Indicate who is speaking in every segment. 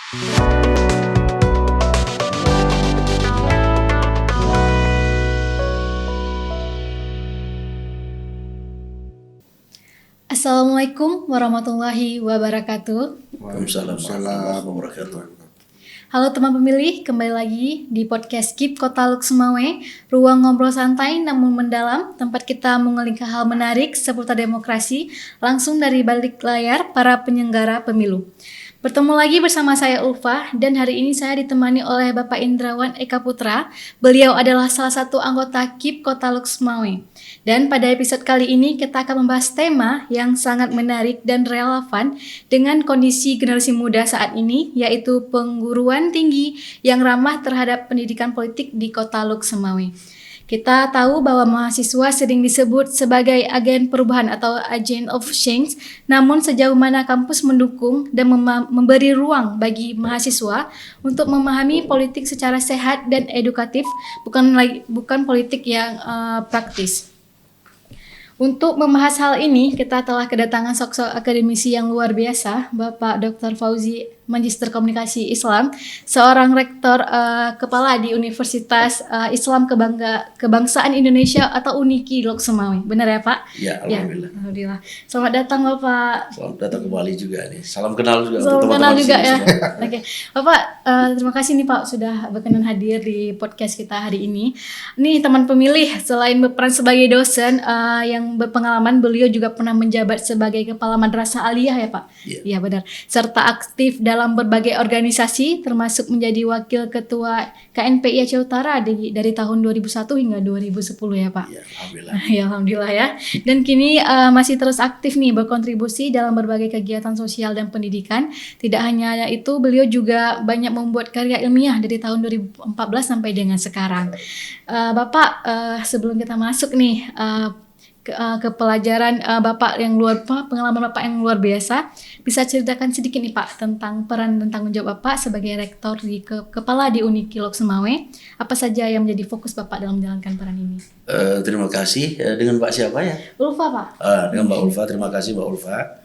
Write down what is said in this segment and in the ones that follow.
Speaker 1: Assalamualaikum warahmatullahi wabarakatuh.
Speaker 2: Waalaikumsalam warahmatullahi wabarakatuh.
Speaker 1: Halo teman pemilih, kembali lagi di podcast KIP Kota Luk Semawe, ruang ngobrol santai namun mendalam, tempat kita mengulik hal menarik seputar demokrasi langsung dari balik layar para penyelenggara pemilu. Bertemu lagi bersama saya Ulfa, dan hari ini saya ditemani oleh Bapak Indrawan Eka Putra. Beliau adalah salah satu anggota KIP Kota Luk Semawe. Dan pada episode kali ini kita akan membahas tema yang sangat menarik dan relevan dengan kondisi generasi muda saat ini, yaitu pengguruan tinggi yang ramah terhadap pendidikan politik di Kota Luk Semawe. Kita tahu bahwa mahasiswa sering disebut sebagai agen perubahan atau agent of change, namun sejauh mana kampus mendukung dan memberi ruang bagi mahasiswa untuk memahami politik secara sehat dan edukatif, bukan politik yang praktis. Untuk membahas hal ini, kita telah kedatangan sosok akademisi yang luar biasa, Bapak Dr. Fauzi, Magister Komunikasi Islam, seorang rektor kepala di Universitas Islam Kebangsaan Indonesia atau UNIKI Luk Semawe. Benar ya Pak?
Speaker 2: Ya, alhamdulillah.
Speaker 1: Ya, alhamdulillah. Selamat datang Bapak.
Speaker 2: Selamat datang kembali juga nih. Salam kenal juga
Speaker 1: Salam
Speaker 2: untuk
Speaker 1: kenal
Speaker 2: teman-teman
Speaker 1: juga ya.
Speaker 2: semua.
Speaker 1: Oke, Bapak, terima kasih nih Pak sudah berkenan hadir di podcast kita hari ini. Nih teman pemilih, selain berperan sebagai dosen yang berpengalaman, beliau juga pernah menjabat sebagai kepala madrasah aliyah ya Pak. Iya benar. Serta aktif dalam berbagai organisasi, termasuk menjadi wakil ketua KNPI Aceh Utara dari tahun 2001 hingga 2010 ya Pak.
Speaker 2: Ya, alhamdulillah.
Speaker 1: Ya, alhamdulillah ya. Dan kini masih terus aktif nih berkontribusi dalam berbagai kegiatan sosial dan pendidikan. Tidak hanya itu, beliau juga banyak membuat karya ilmiah dari tahun 2014 sampai dengan sekarang. Bapak, sebelum kita masuk nih ke pelajaran Bapak yang pengalaman Bapak yang luar biasa, bisa ceritakan sedikit nih Pak tentang peran dan tanggung jawab Bapak sebagai rektor di kepala di UNIKI Luk Semawe. Apa saja yang menjadi fokus Bapak dalam menjalankan peran ini?
Speaker 2: Terima kasih. Dengan Mbak siapa ya?
Speaker 1: Ulfa Pak.
Speaker 2: Dengan Mbak Ulfa. Terima kasih Mbak Ulfa.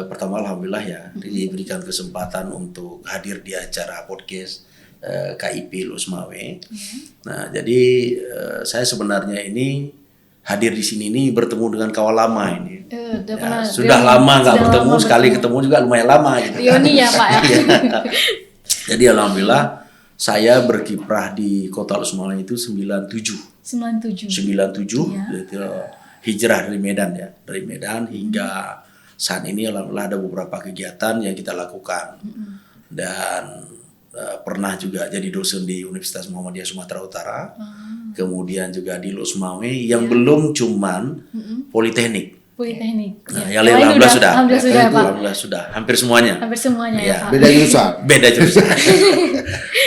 Speaker 2: Pertama alhamdulillah ya diberikan kesempatan untuk hadir di acara podcast KIP Luk Semawe. Nah, jadi saya sebenarnya ini hadir di sini ini bertemu dengan kawan lama ini. Sudah lama nggak bertemu, sekali ketemu juga lumayan lama gitu.
Speaker 1: Reuni ya Pak ya.
Speaker 2: Jadi alhamdulillah saya berkiprah di Kota Luk Semawe itu 97. Itu hijrah dari Medan ya. Dari Medan hingga saat ini alhamdulillah ada beberapa kegiatan yang kita lakukan. Dan pernah juga jadi dosen di Universitas Muhammadiyah Sumatera Utara. Kemudian juga di Luk Semawe yang belum cuman Politeknik. Nah, yang lain alhamdulillah sudah. Hampir semuanya ya.
Speaker 1: Pak.
Speaker 2: Beda jurusan.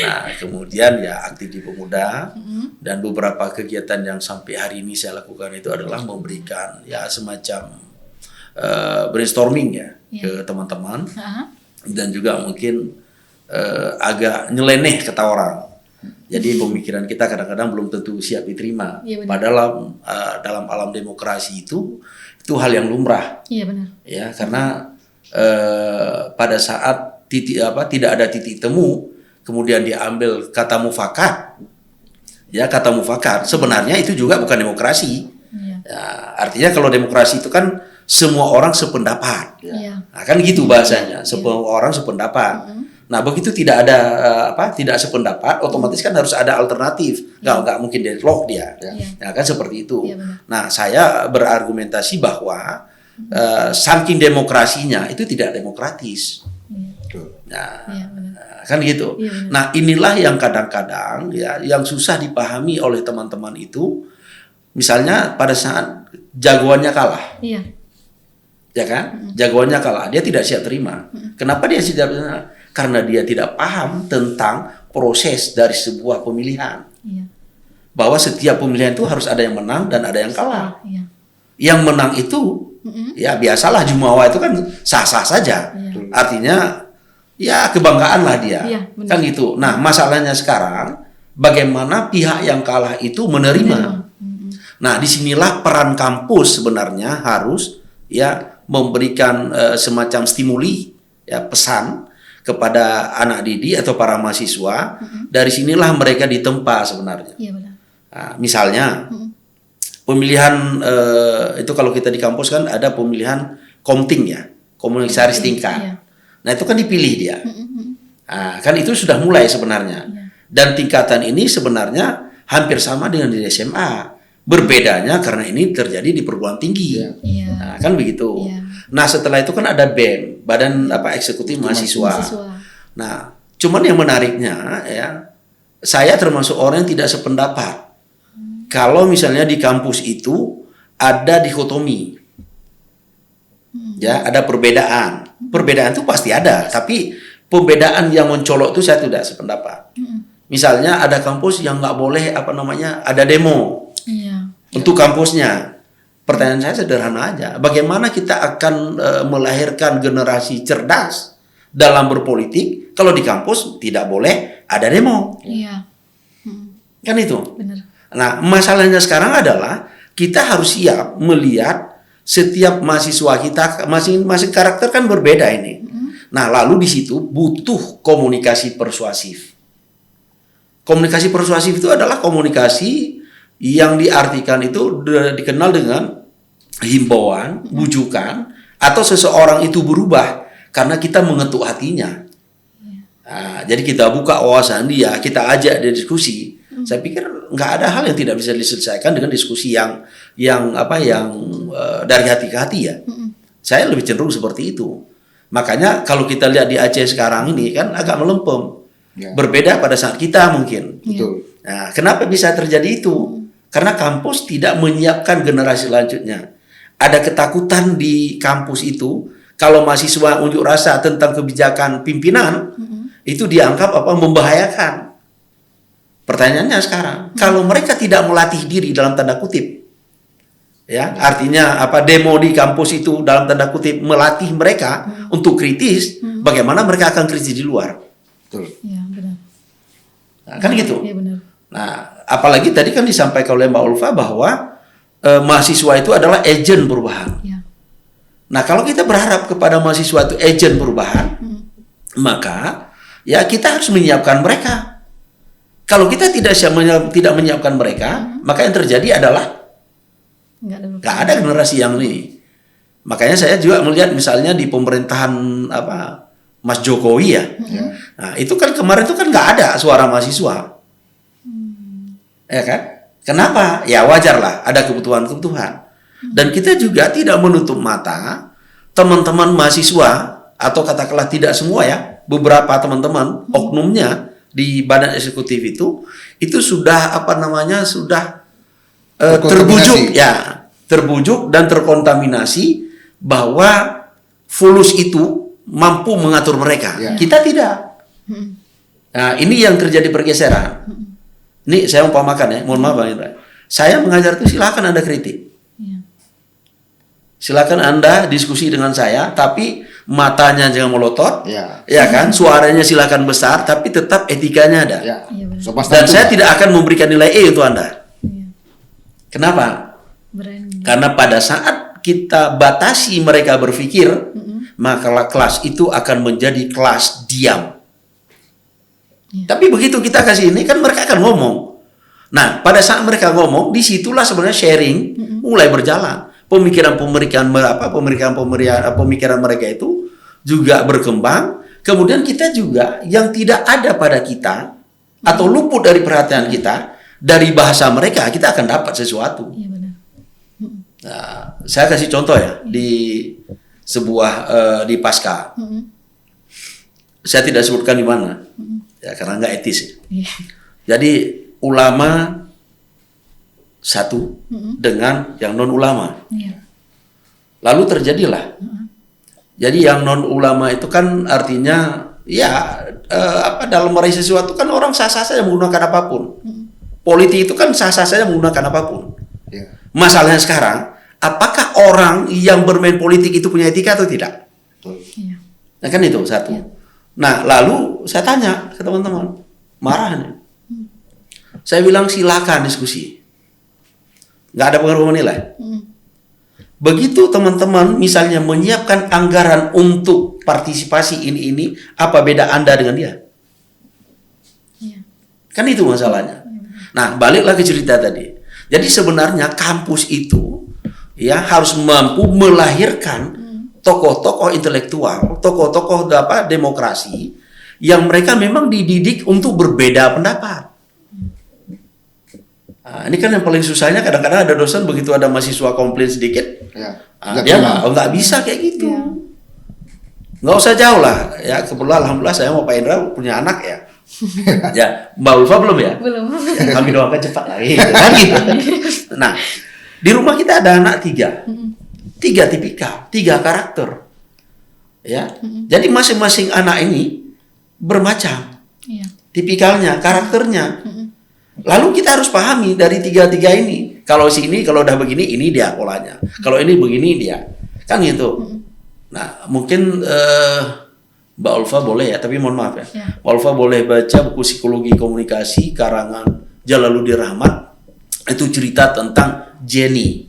Speaker 2: Nah, kemudian ya aktif di Pemuda dan beberapa kegiatan yang sampai hari ini saya lakukan itu adalah memberikan ya semacam brainstorming ya ke teman-teman dan juga mungkin agak nyeleneh kata orang. Jadi pemikiran kita kadang-kadang belum tentu siap diterima. Padahal dalam alam demokrasi itu hal yang lumrah. Iya benar. Ya, karena pada saat tidak ada titik temu, kemudian diambil kata mufakat. Ya, kata mufakat sebenarnya itu juga bukan demokrasi. Ya, artinya kalau demokrasi itu kan semua orang sependapat. Nah, kan gitu bahasanya. Semua orang sependapat. Nah, begitu tidak ada tidak sependapat, otomatis kan harus ada alternatif. Nggak mungkin deadlock dia. Ya kan seperti itu. Nah, saya berargumentasi bahwa saking demokrasinya itu tidak demokratis. Nah, kan gitu. Nah, inilah yang kadang-kadang ya yang susah dipahami oleh teman-teman itu. Misalnya pada saat jagoannya kalah. Ya kan? Jagoannya kalah, dia tidak siap terima. Kenapa dia tidak terima? Karena dia tidak paham tentang proses dari sebuah pemilihan. Bahwa setiap pemilihan itu harus ada yang menang dan ada yang kalah. Yang menang itu ya biasalah jumawa itu kan sah-sah saja. Artinya ya kebanggaan lah dia. Kan gitu. Nah, masalahnya sekarang bagaimana pihak yang kalah itu menerima. Nah, disinilah peran kampus sebenarnya harus ya memberikan semacam stimuli ya pesan kepada anak didik atau para mahasiswa. Dari sinilah mereka ditempa sebenarnya.
Speaker 1: Iya benar.
Speaker 2: Nah, misalnya pemilihan itu kalau kita di kampus kan ada pemilihan komting ya, komisaris tingkat.
Speaker 1: Iya.
Speaker 2: Nah itu kan dipilih dia. Nah, kan itu sudah mulai sebenarnya. Dan tingkatan ini sebenarnya hampir sama dengan di SMA. Berbedanya karena ini terjadi di perguruan tinggi.
Speaker 1: Iya.
Speaker 2: Nah, kan begitu.
Speaker 1: Iya.
Speaker 2: Nah, setelah itu kan ada BEM, Badan Eksekutif Mahasiswa. Nah, cuman yang menariknya ya, saya termasuk orang yang tidak sependapat. Kalau misalnya di kampus itu ada dikotomi. Ya, ada perbedaan. Perbedaan itu pasti ada, tapi perbedaan yang mencolok itu saya tidak sependapat. Misalnya ada kampus yang nggak boleh ada demo untuk kampusnya. Pertanyaan saya sederhana aja, bagaimana kita akan melahirkan generasi cerdas dalam berpolitik kalau di kampus tidak boleh ada demo?
Speaker 1: Iya.
Speaker 2: Kan itu.
Speaker 1: Benar.
Speaker 2: Nah, masalahnya sekarang adalah kita harus siap melihat setiap mahasiswa kita, masing-masing karakter kan berbeda ini. Nah, lalu di situ butuh komunikasi persuasif. Komunikasi persuasif itu adalah komunikasi yang diartikan itu dikenal dengan himbauan, bujukan, atau seseorang itu berubah karena kita mengetuk hatinya. Nah, jadi kita buka wawasan dia, kita ajak dia diskusi. Saya pikir nggak ada hal yang tidak bisa diselesaikan dengan diskusi yang dari hati ke hati ya. Saya lebih cenderung seperti itu. Makanya kalau kita lihat di Aceh sekarang ini kan agak melempem. Berbeda pada saat kita mungkin.
Speaker 3: Betul.
Speaker 2: Nah, kenapa bisa terjadi itu? Karena kampus tidak menyiapkan generasi selanjutnya. Ada ketakutan di kampus itu kalau mahasiswa unjuk rasa tentang kebijakan pimpinan itu dianggap membahayakan. Pertanyaannya sekarang, kalau mereka tidak melatih diri dalam tanda kutip, ya artinya demo di kampus itu dalam tanda kutip melatih mereka untuk kritis, bagaimana mereka akan kritis di luar?
Speaker 3: Betul.
Speaker 1: Iya benar.
Speaker 2: Nah, kan gitu.
Speaker 1: Iya benar.
Speaker 2: Nah, apalagi tadi kan disampaikan oleh Mbak Ulfa bahwa mahasiswa itu adalah agen perubahan.
Speaker 1: Iya.
Speaker 2: Nah, kalau kita berharap kepada mahasiswa itu agen perubahan, maka ya kita harus menyiapkan mereka. Kalau kita tidak menyiapkan mereka, maka yang terjadi adalah nggak ada generasi yang ini. Makanya saya juga melihat misalnya di pemerintahan Mas Jokowi ya. Nah, itu kan kemarin itu kan nggak ada suara mahasiswa. Ya kan? Kenapa? Ya wajar lah, ada kebutuhan-kebutuhan. Dan kita juga tidak menutup mata teman-teman mahasiswa atau katakanlah tidak semua ya, beberapa teman-teman oknumnya di badan eksekutif itu sudah sudah terbujuk dan terkontaminasi bahwa Fulus itu mampu mengatur mereka. Kita tidak. Nah, ini yang terjadi pergeseran. Ini saya umpamakan ya, mohon maaf Bang Indra. Saya mengajar itu silakan Anda kritik. Silakan Anda diskusi dengan saya, tapi matanya jangan melotot, ya kan? Suaranya silakan besar, tapi tetap etikanya ada. Dan saya tidak akan memberikan nilai E untuk Anda. Kenapa? Karena pada saat kita batasi mereka berpikir, maka kelas itu akan menjadi kelas diam. Tapi begitu kita kasih ini, kan mereka akan ngomong. Nah, pada saat mereka ngomong, disitulah sebenarnya sharing mulai berjalan. Pemikiran mereka itu juga berkembang. Kemudian kita juga yang tidak ada pada kita atau luput dari perhatian kita dari bahasa mereka, kita akan dapat sesuatu.
Speaker 1: Iya benar.
Speaker 2: Nah, saya kasih contoh ya di sebuah di Pasca. Saya tidak sebutkan di mana, ya karena nggak etis. Jadi ulama satu dengan yang non ulama. Lalu terjadilah. Jadi yang non ulama itu kan artinya ya dalam meraih sesuatu kan orang sah-sah saja menggunakan apapun. Politik itu kan sah-sah saja menggunakan apapun. Masalahnya sekarang, apakah orang yang bermain politik itu punya etika atau tidak? Nah kan itu satu. Nah lalu saya tanya ke teman-teman, marah nih. Saya bilang silakan diskusi. Nggak ada pengaruh nilai. begitu teman-teman misalnya menyiapkan anggaran untuk partisipasi ini, apa beda Anda dengan dia?
Speaker 1: Iya.
Speaker 2: Kan itu masalahnya. Nah, baliklah ke cerita tadi. Jadi sebenarnya kampus itu ya harus mampu melahirkan tokoh-tokoh intelektual, tokoh-tokoh demokrasi yang mereka memang dididik untuk berbeda pendapat. Nah, ini kan yang paling susahnya, kadang-kadang ada dosen begitu ada mahasiswa komplain sedikit, dia nggak bisa kayak gitu. Nggak usah jauh lah, ya kebetulan alhamdulillah saya mau Pak Indra punya anak ya. Ya, Mbak Ulfa belum ya?
Speaker 1: Belum.
Speaker 2: Ya, kami doakan cepat lagi, kan gitu. Nah, di rumah kita ada anak 3 tipikal, 3 karakter, ya. Jadi masing-masing anak ini bermacam, tipikalnya, karakternya. Lalu kita harus pahami dari 3 ini. Kalau sini, kalau udah begini, ini dia polanya. Kalau ini begini dia, kan gitu. Nah, mungkin Mbak Ulfa boleh ya, tapi mohon maaf ya. Mbak Ulfa boleh baca buku psikologi komunikasi karangan Jalaluddin Rahmat. Itu cerita tentang Jenny.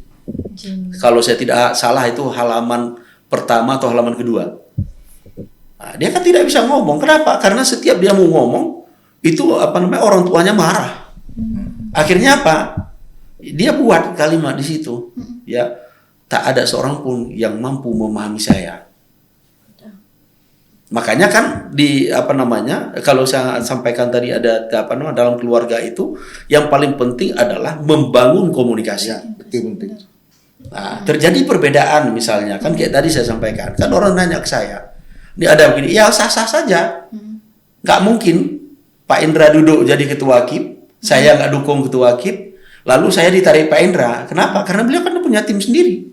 Speaker 2: Kalau saya tidak salah itu halaman pertama atau halaman kedua. Nah, dia kan tidak bisa ngomong. Kenapa? Karena setiap dia mau ngomong itu orang tuanya marah. Akhirnya apa? Dia buat kalimat di situ. Ya, tak ada seorang pun yang mampu memahami saya. Makanya kan kalau saya sampaikan tadi ada dalam keluarga itu yang paling penting adalah membangun komunikasi.
Speaker 3: Ya, betul penting.
Speaker 2: Nah, terjadi perbedaan misalnya kan kayak tadi saya sampaikan, kan orang nanya ke saya, ini ada begini, ya sah-sah saja. Nggak mungkin Pak Indra duduk jadi ketua KIP, saya nggak dukung ketua KIP, lalu saya ditarik Pak Indra. Kenapa? Karena beliau kan punya tim sendiri.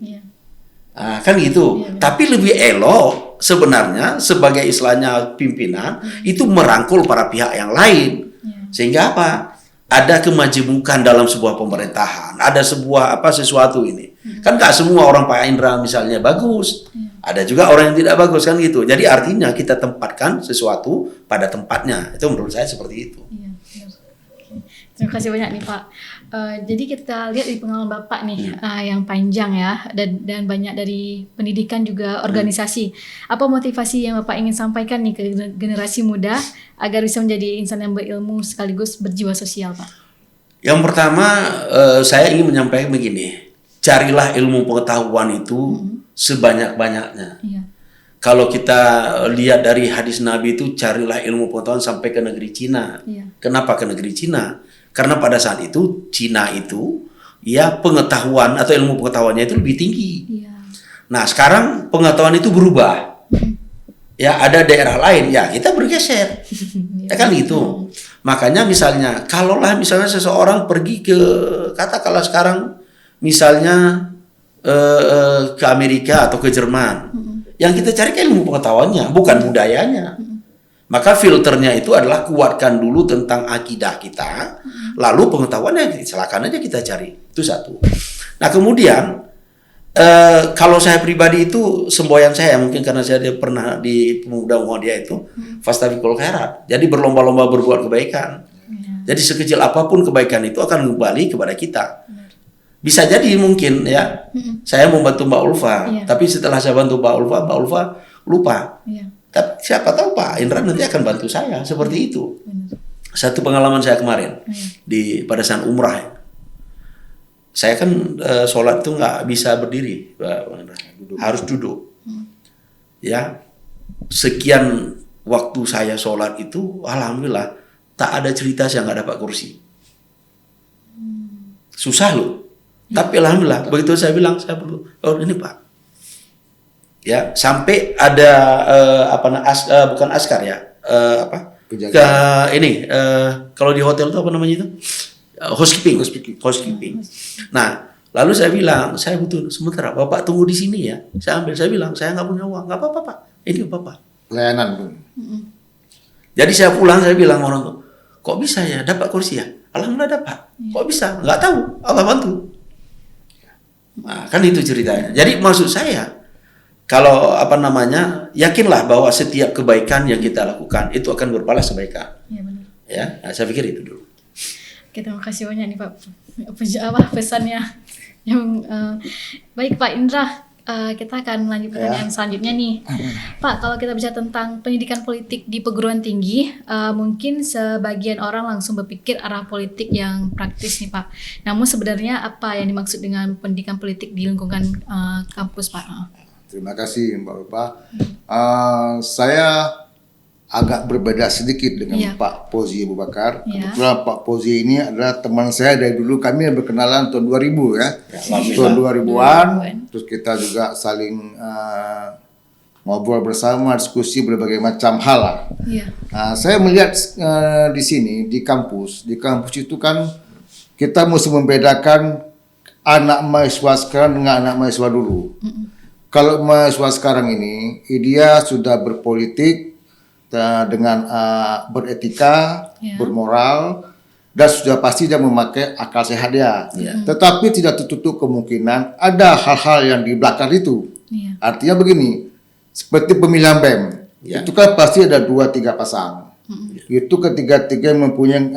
Speaker 2: Nah, kan gitu. Tapi lebih elok sebenarnya sebagai istilahnya pimpinan itu merangkul para pihak yang lain. Sehingga apa? Ada kemajemukan dalam sebuah pemerintahan, ada sebuah sesuatu ini. Kan nggak semua orang Pak Indra misalnya bagus. Ada juga orang yang tidak bagus kan gitu. Jadi artinya kita tempatkan sesuatu pada tempatnya. Itu menurut saya seperti itu.
Speaker 1: Terima kasih banyak nih Pak. Jadi kita lihat di pengalaman Bapak nih yang panjang ya dan banyak dari pendidikan juga organisasi. Apa motivasi yang Bapak ingin sampaikan nih ke generasi muda agar bisa menjadi insan yang berilmu sekaligus berjiwa sosial, Pak?
Speaker 2: Yang pertama saya ingin menyampaikan begini, carilah ilmu pengetahuan itu sebanyak-banyaknya. Kalau kita lihat dari hadis Nabi itu carilah ilmu pengetahuan sampai ke negeri Cina. Kenapa ke negeri Cina? Karena pada saat itu Cina itu ya pengetahuan atau ilmu pengetahuannya itu lebih tinggi. Nah sekarang pengetahuan itu berubah. Ya ada daerah lain ya kita bergeser. Ya kan gitu. Makanya misalnya kalaulah misalnya seseorang pergi ke katakanlah sekarang misalnya ke Amerika atau ke Jerman. Yang kita cari kan ilmu pengetahuannya bukan budayanya. Maka filternya itu adalah kuatkan dulu tentang akidah kita, lalu pengetahuannya silakan aja kita cari. Itu satu. Nah kemudian kalau saya pribadi itu semboyan saya mungkin karena saya pernah di pemuda Muhammadiyah itu fastabiqul khairat. Jadi berlomba-lomba berbuat kebaikan. Jadi sekecil apapun kebaikan itu akan kembali kepada kita. Bisa jadi mungkin ya saya membantu Mbak Ulfa, tapi setelah saya bantu Mbak Ulfa lupa. Tapi siapa tahu Pak Indra nanti akan bantu saya seperti itu. Satu pengalaman saya kemarin pada saat umrah. Saya kan sholat itu nggak bisa berdiri, Pak Indra. Harus duduk. Ya, sekian waktu saya sholat itu, alhamdulillah tak ada cerita saya nggak dapat kursi. Susah loh. Tapi alhamdulillah begitu saya bilang saya perlu. Oh ini Pak. Ya sampai ada bukan askar ya kalau di hotel itu apa namanya itu housekeeping. Nah lalu saya bilang saya butuh sementara Bapak tunggu di sini ya. Saya bilang saya nggak punya uang, nggak apa-apa Pak, ini Bapak
Speaker 3: layanan.
Speaker 2: Jadi saya pulang saya bilang orang tuh kok bisa ya dapat kursi ya, alhamdulillah dapat. Kok bisa nggak tahu, Allah bantu. Nah kan itu ceritanya. Jadi maksud saya kalau yakinlah bahwa setiap kebaikan yang kita lakukan itu akan berbalas kebaikan.
Speaker 1: Iya benar.
Speaker 2: Ya, nah, saya pikir itu dulu.
Speaker 1: Oke, terima kasih banyak nih Pak. pesannya yang baik Pak Indra. Kita akan lanjut pertanyaan selanjutnya nih, Pak. Kalau kita bicara tentang pendidikan politik di perguruan tinggi, mungkin sebagian orang langsung berpikir arah politik yang praktis nih Pak. Namun sebenarnya apa yang dimaksud dengan pendidikan politik di lingkungan kampus Pak?
Speaker 3: Terima kasih Mbak Bapak. Saya agak berbeda sedikit dengan Pak Pozi Abu Bakar. Kebetulan Pak Pozi ini adalah teman saya dari dulu. Kami berkenalan tahun 2000 ya. Tahun 2000-an. Terus kita juga saling ngobrol bersama, diskusi berbagai macam hal lah. Saya melihat di sini di kampus itu kan kita mesti membedakan anak mahasiswa sekarang dengan anak mahasiswa dulu. Kalau mahasiswa sekarang ini dia sudah berpolitik dengan beretika, bermoral, dan sudah pasti dia memakai akal sehat dia. Tetapi tidak tertutup kemungkinan ada hal-hal yang di belakang itu. Artinya begini, seperti pemilihan BEM, itu kan pasti ada 2-3 pasang. Itu ketiga-tiga mempunyai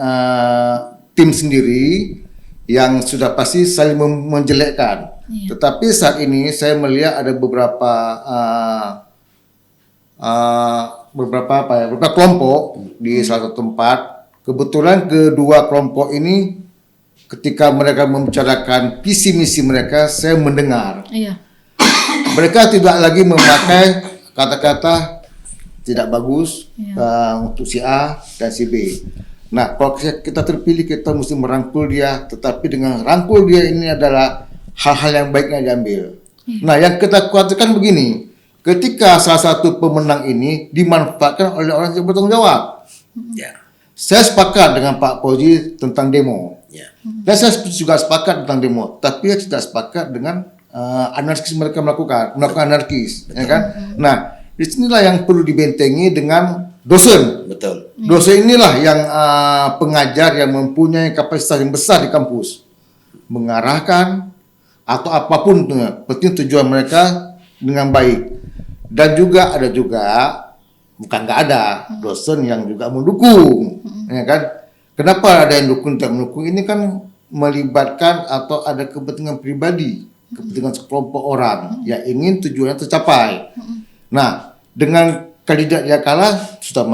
Speaker 3: tim sendiri yang sudah pasti saling menjelekkan. Tetapi saat ini saya melihat ada beberapa kelompok di salah satu tempat. Kebetulan kedua kelompok ini ketika mereka membicarakan visi misi mereka, saya mendengar. Mereka tidak lagi memakai kata-kata tidak bagus untuk si A dan si B. Nah, kalau kita terpilih, kita mesti merangkul dia, tetapi dengan rangkul dia ini adalah hal-hal yang baiknya diambil. Nah, yang kita khawatirkan begini, ketika salah satu pemenang ini dimanfaatkan oleh orang yang bertanggung jawab. Saya sepakat dengan Pak Pozi tentang demo. Dan saya juga sepakat tentang demo, tapi saya tidak sepakat dengan anarkis mereka melakukan anarkis, ya kan? Nah, disinilah yang perlu dibentengi dengan dosen. Dosen inilah yang pengajar yang mempunyai kapasitas yang besar di kampus, mengarahkan atau apapun penting tujuan mereka dengan baik. Dan juga ada bukan nggak ada dosen yang juga mendukung, ya kan? Kenapa ada yang dukung tidak mendukung? Ini kan melibatkan atau ada kepentingan pribadi, kepentingan sekelompok orang yang ingin tujuannya tercapai. Nah, dengan kandidat dia kalah sudah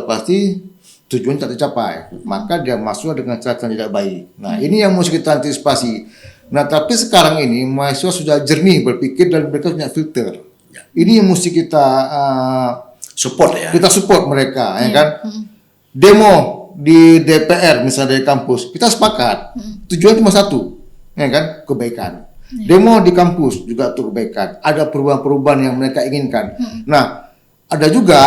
Speaker 3: pasti tujuan tak tercapai, maka dia masuk dengan cara yang tidak baik. Nah, ini yang mesti kita antisipasi. Nah, tapi sekarang ini mahasiswa sudah jernih berpikir dan mereka punya filter. Ini yang mesti kita
Speaker 2: support ya.
Speaker 3: Kita support mereka, ya kan? Demo di DPR misalnya dari kampus, kita sepakat. Tujuan cuma satu, ya kan? Kebaikan. Demo di kampus juga untuk kebaikan. Ada perubahan-perubahan yang mereka inginkan. Nah, ada juga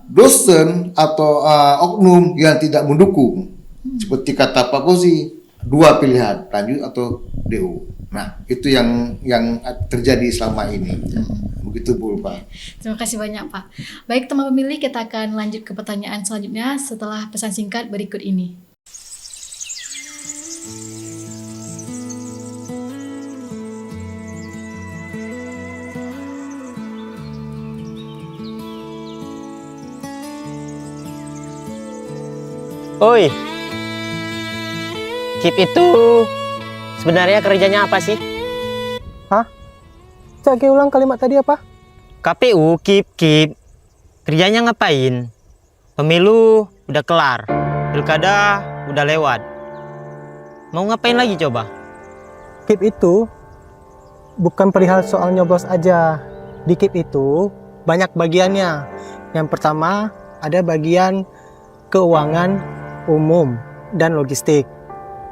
Speaker 3: dosen atau oknum yang tidak mendukung. Seperti kata Pak Pozi, 2 pilihan, lanjut atau DU. Nah, itu yang terjadi selama ini. Begitu Bu, Pak.
Speaker 1: Terima kasih banyak Pak. Baik teman pemilih, kita akan lanjut ke pertanyaan selanjutnya setelah pesan singkat berikut ini.
Speaker 4: Oi, KIP itu sebenarnya kerjanya apa sih?
Speaker 5: Hah? Cak, ulang kalimat tadi apa?
Speaker 4: KPU, KIP. Kerjanya ngapain? Pemilu udah kelar, pilkada udah lewat. Mau ngapain lagi coba?
Speaker 5: KIP itu bukan perihal soal nyoblos aja. Di KIP itu banyak bagiannya. Yang pertama ada bagian keuangan umum dan logistik.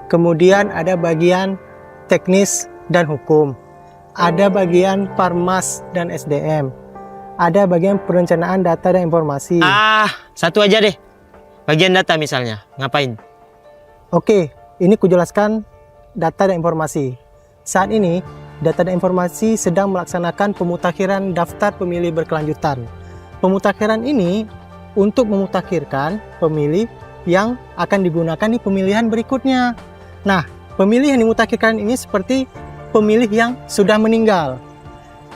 Speaker 5: Kemudian ada bagian teknis dan hukum. Ada bagian Parmas dan SDM. Ada bagian perencanaan data dan informasi.
Speaker 4: Satu aja deh. Bagian data misalnya, ngapain?
Speaker 5: Oke, ini kujelaskan data dan informasi. Saat ini, data dan informasi sedang melaksanakan pemutakhiran daftar pemilih berkelanjutan. Pemutakhiran ini untuk memutakhirkan pemilih yang akan digunakan di pemilihan berikutnya. Nah, pemilih yang dimutakhirkan ini seperti pemilih yang sudah meninggal,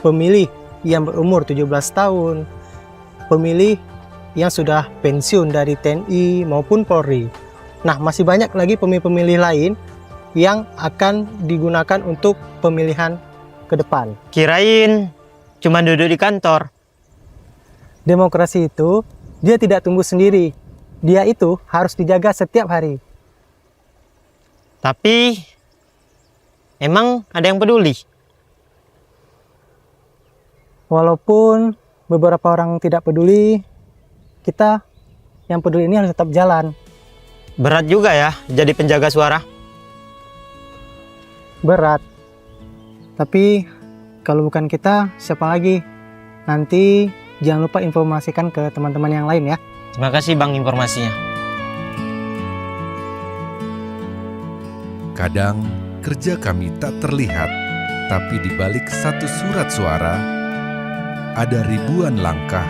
Speaker 5: pemilih yang berumur 17 tahun, pemilih yang sudah pensiun dari TNI maupun Polri. Nah, masih banyak lagi pemilih-pemilih lain yang akan digunakan untuk pemilihan ke depan.
Speaker 4: Kirain cuma duduk di kantor.
Speaker 5: Demokrasi itu dia tidak tumbuh sendiri. Dia itu harus dijaga setiap hari.
Speaker 4: Tapi emang ada yang peduli?
Speaker 5: Walaupun beberapa orang tidak peduli, kita yang peduli ini harus tetap jalan.
Speaker 4: Berat juga ya jadi penjaga suara.
Speaker 5: Berat. Tapi kalau bukan kita, siapa lagi? Nanti jangan lupa informasikan ke teman-teman yang lain ya.
Speaker 4: Terima kasih Bang informasinya.
Speaker 6: Kadang kerja kami tak terlihat, tapi di balik satu surat suara, ada ribuan langkah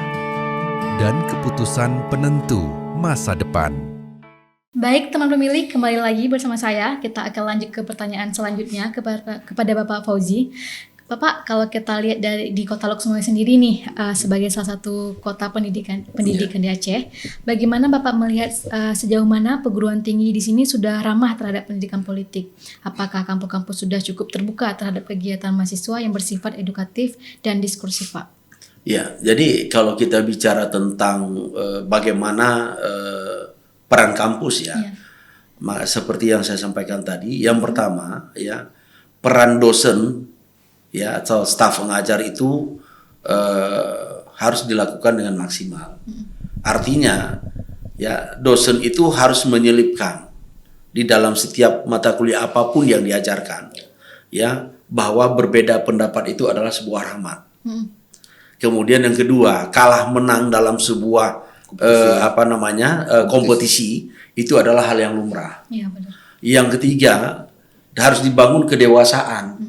Speaker 6: dan keputusan penentu masa depan.
Speaker 1: Baik teman pemilih, kembali lagi bersama saya. Kita akan lanjut ke pertanyaan selanjutnya kepada Bapak Fauzi. Bapak, kalau kita lihat di Kota Lok Sumawe sendiri nih, sebagai salah satu kota pendidikan di Aceh, bagaimana Bapak melihat sejauh mana perguruan tinggi di sini sudah ramah terhadap pendidikan politik? Apakah kampus-kampus sudah cukup terbuka terhadap kegiatan mahasiswa yang bersifat edukatif dan diskursif, Pak?
Speaker 2: Ya, jadi kalau kita bicara tentang bagaimana peran kampus ya, seperti yang saya sampaikan tadi, yang pertama ya peran dosen ya atau staf pengajar itu harus dilakukan dengan maksimal. Artinya ya dosen itu harus menyelipkan di dalam setiap mata kuliah apapun yang diajarkan ya bahwa berbeda pendapat itu adalah sebuah rahmat. Kemudian yang kedua, kalah menang dalam sebuah kompetisi itu adalah hal yang lumrah.
Speaker 1: Iya, benar.
Speaker 2: Yang ketiga, harus dibangun kedewasaan.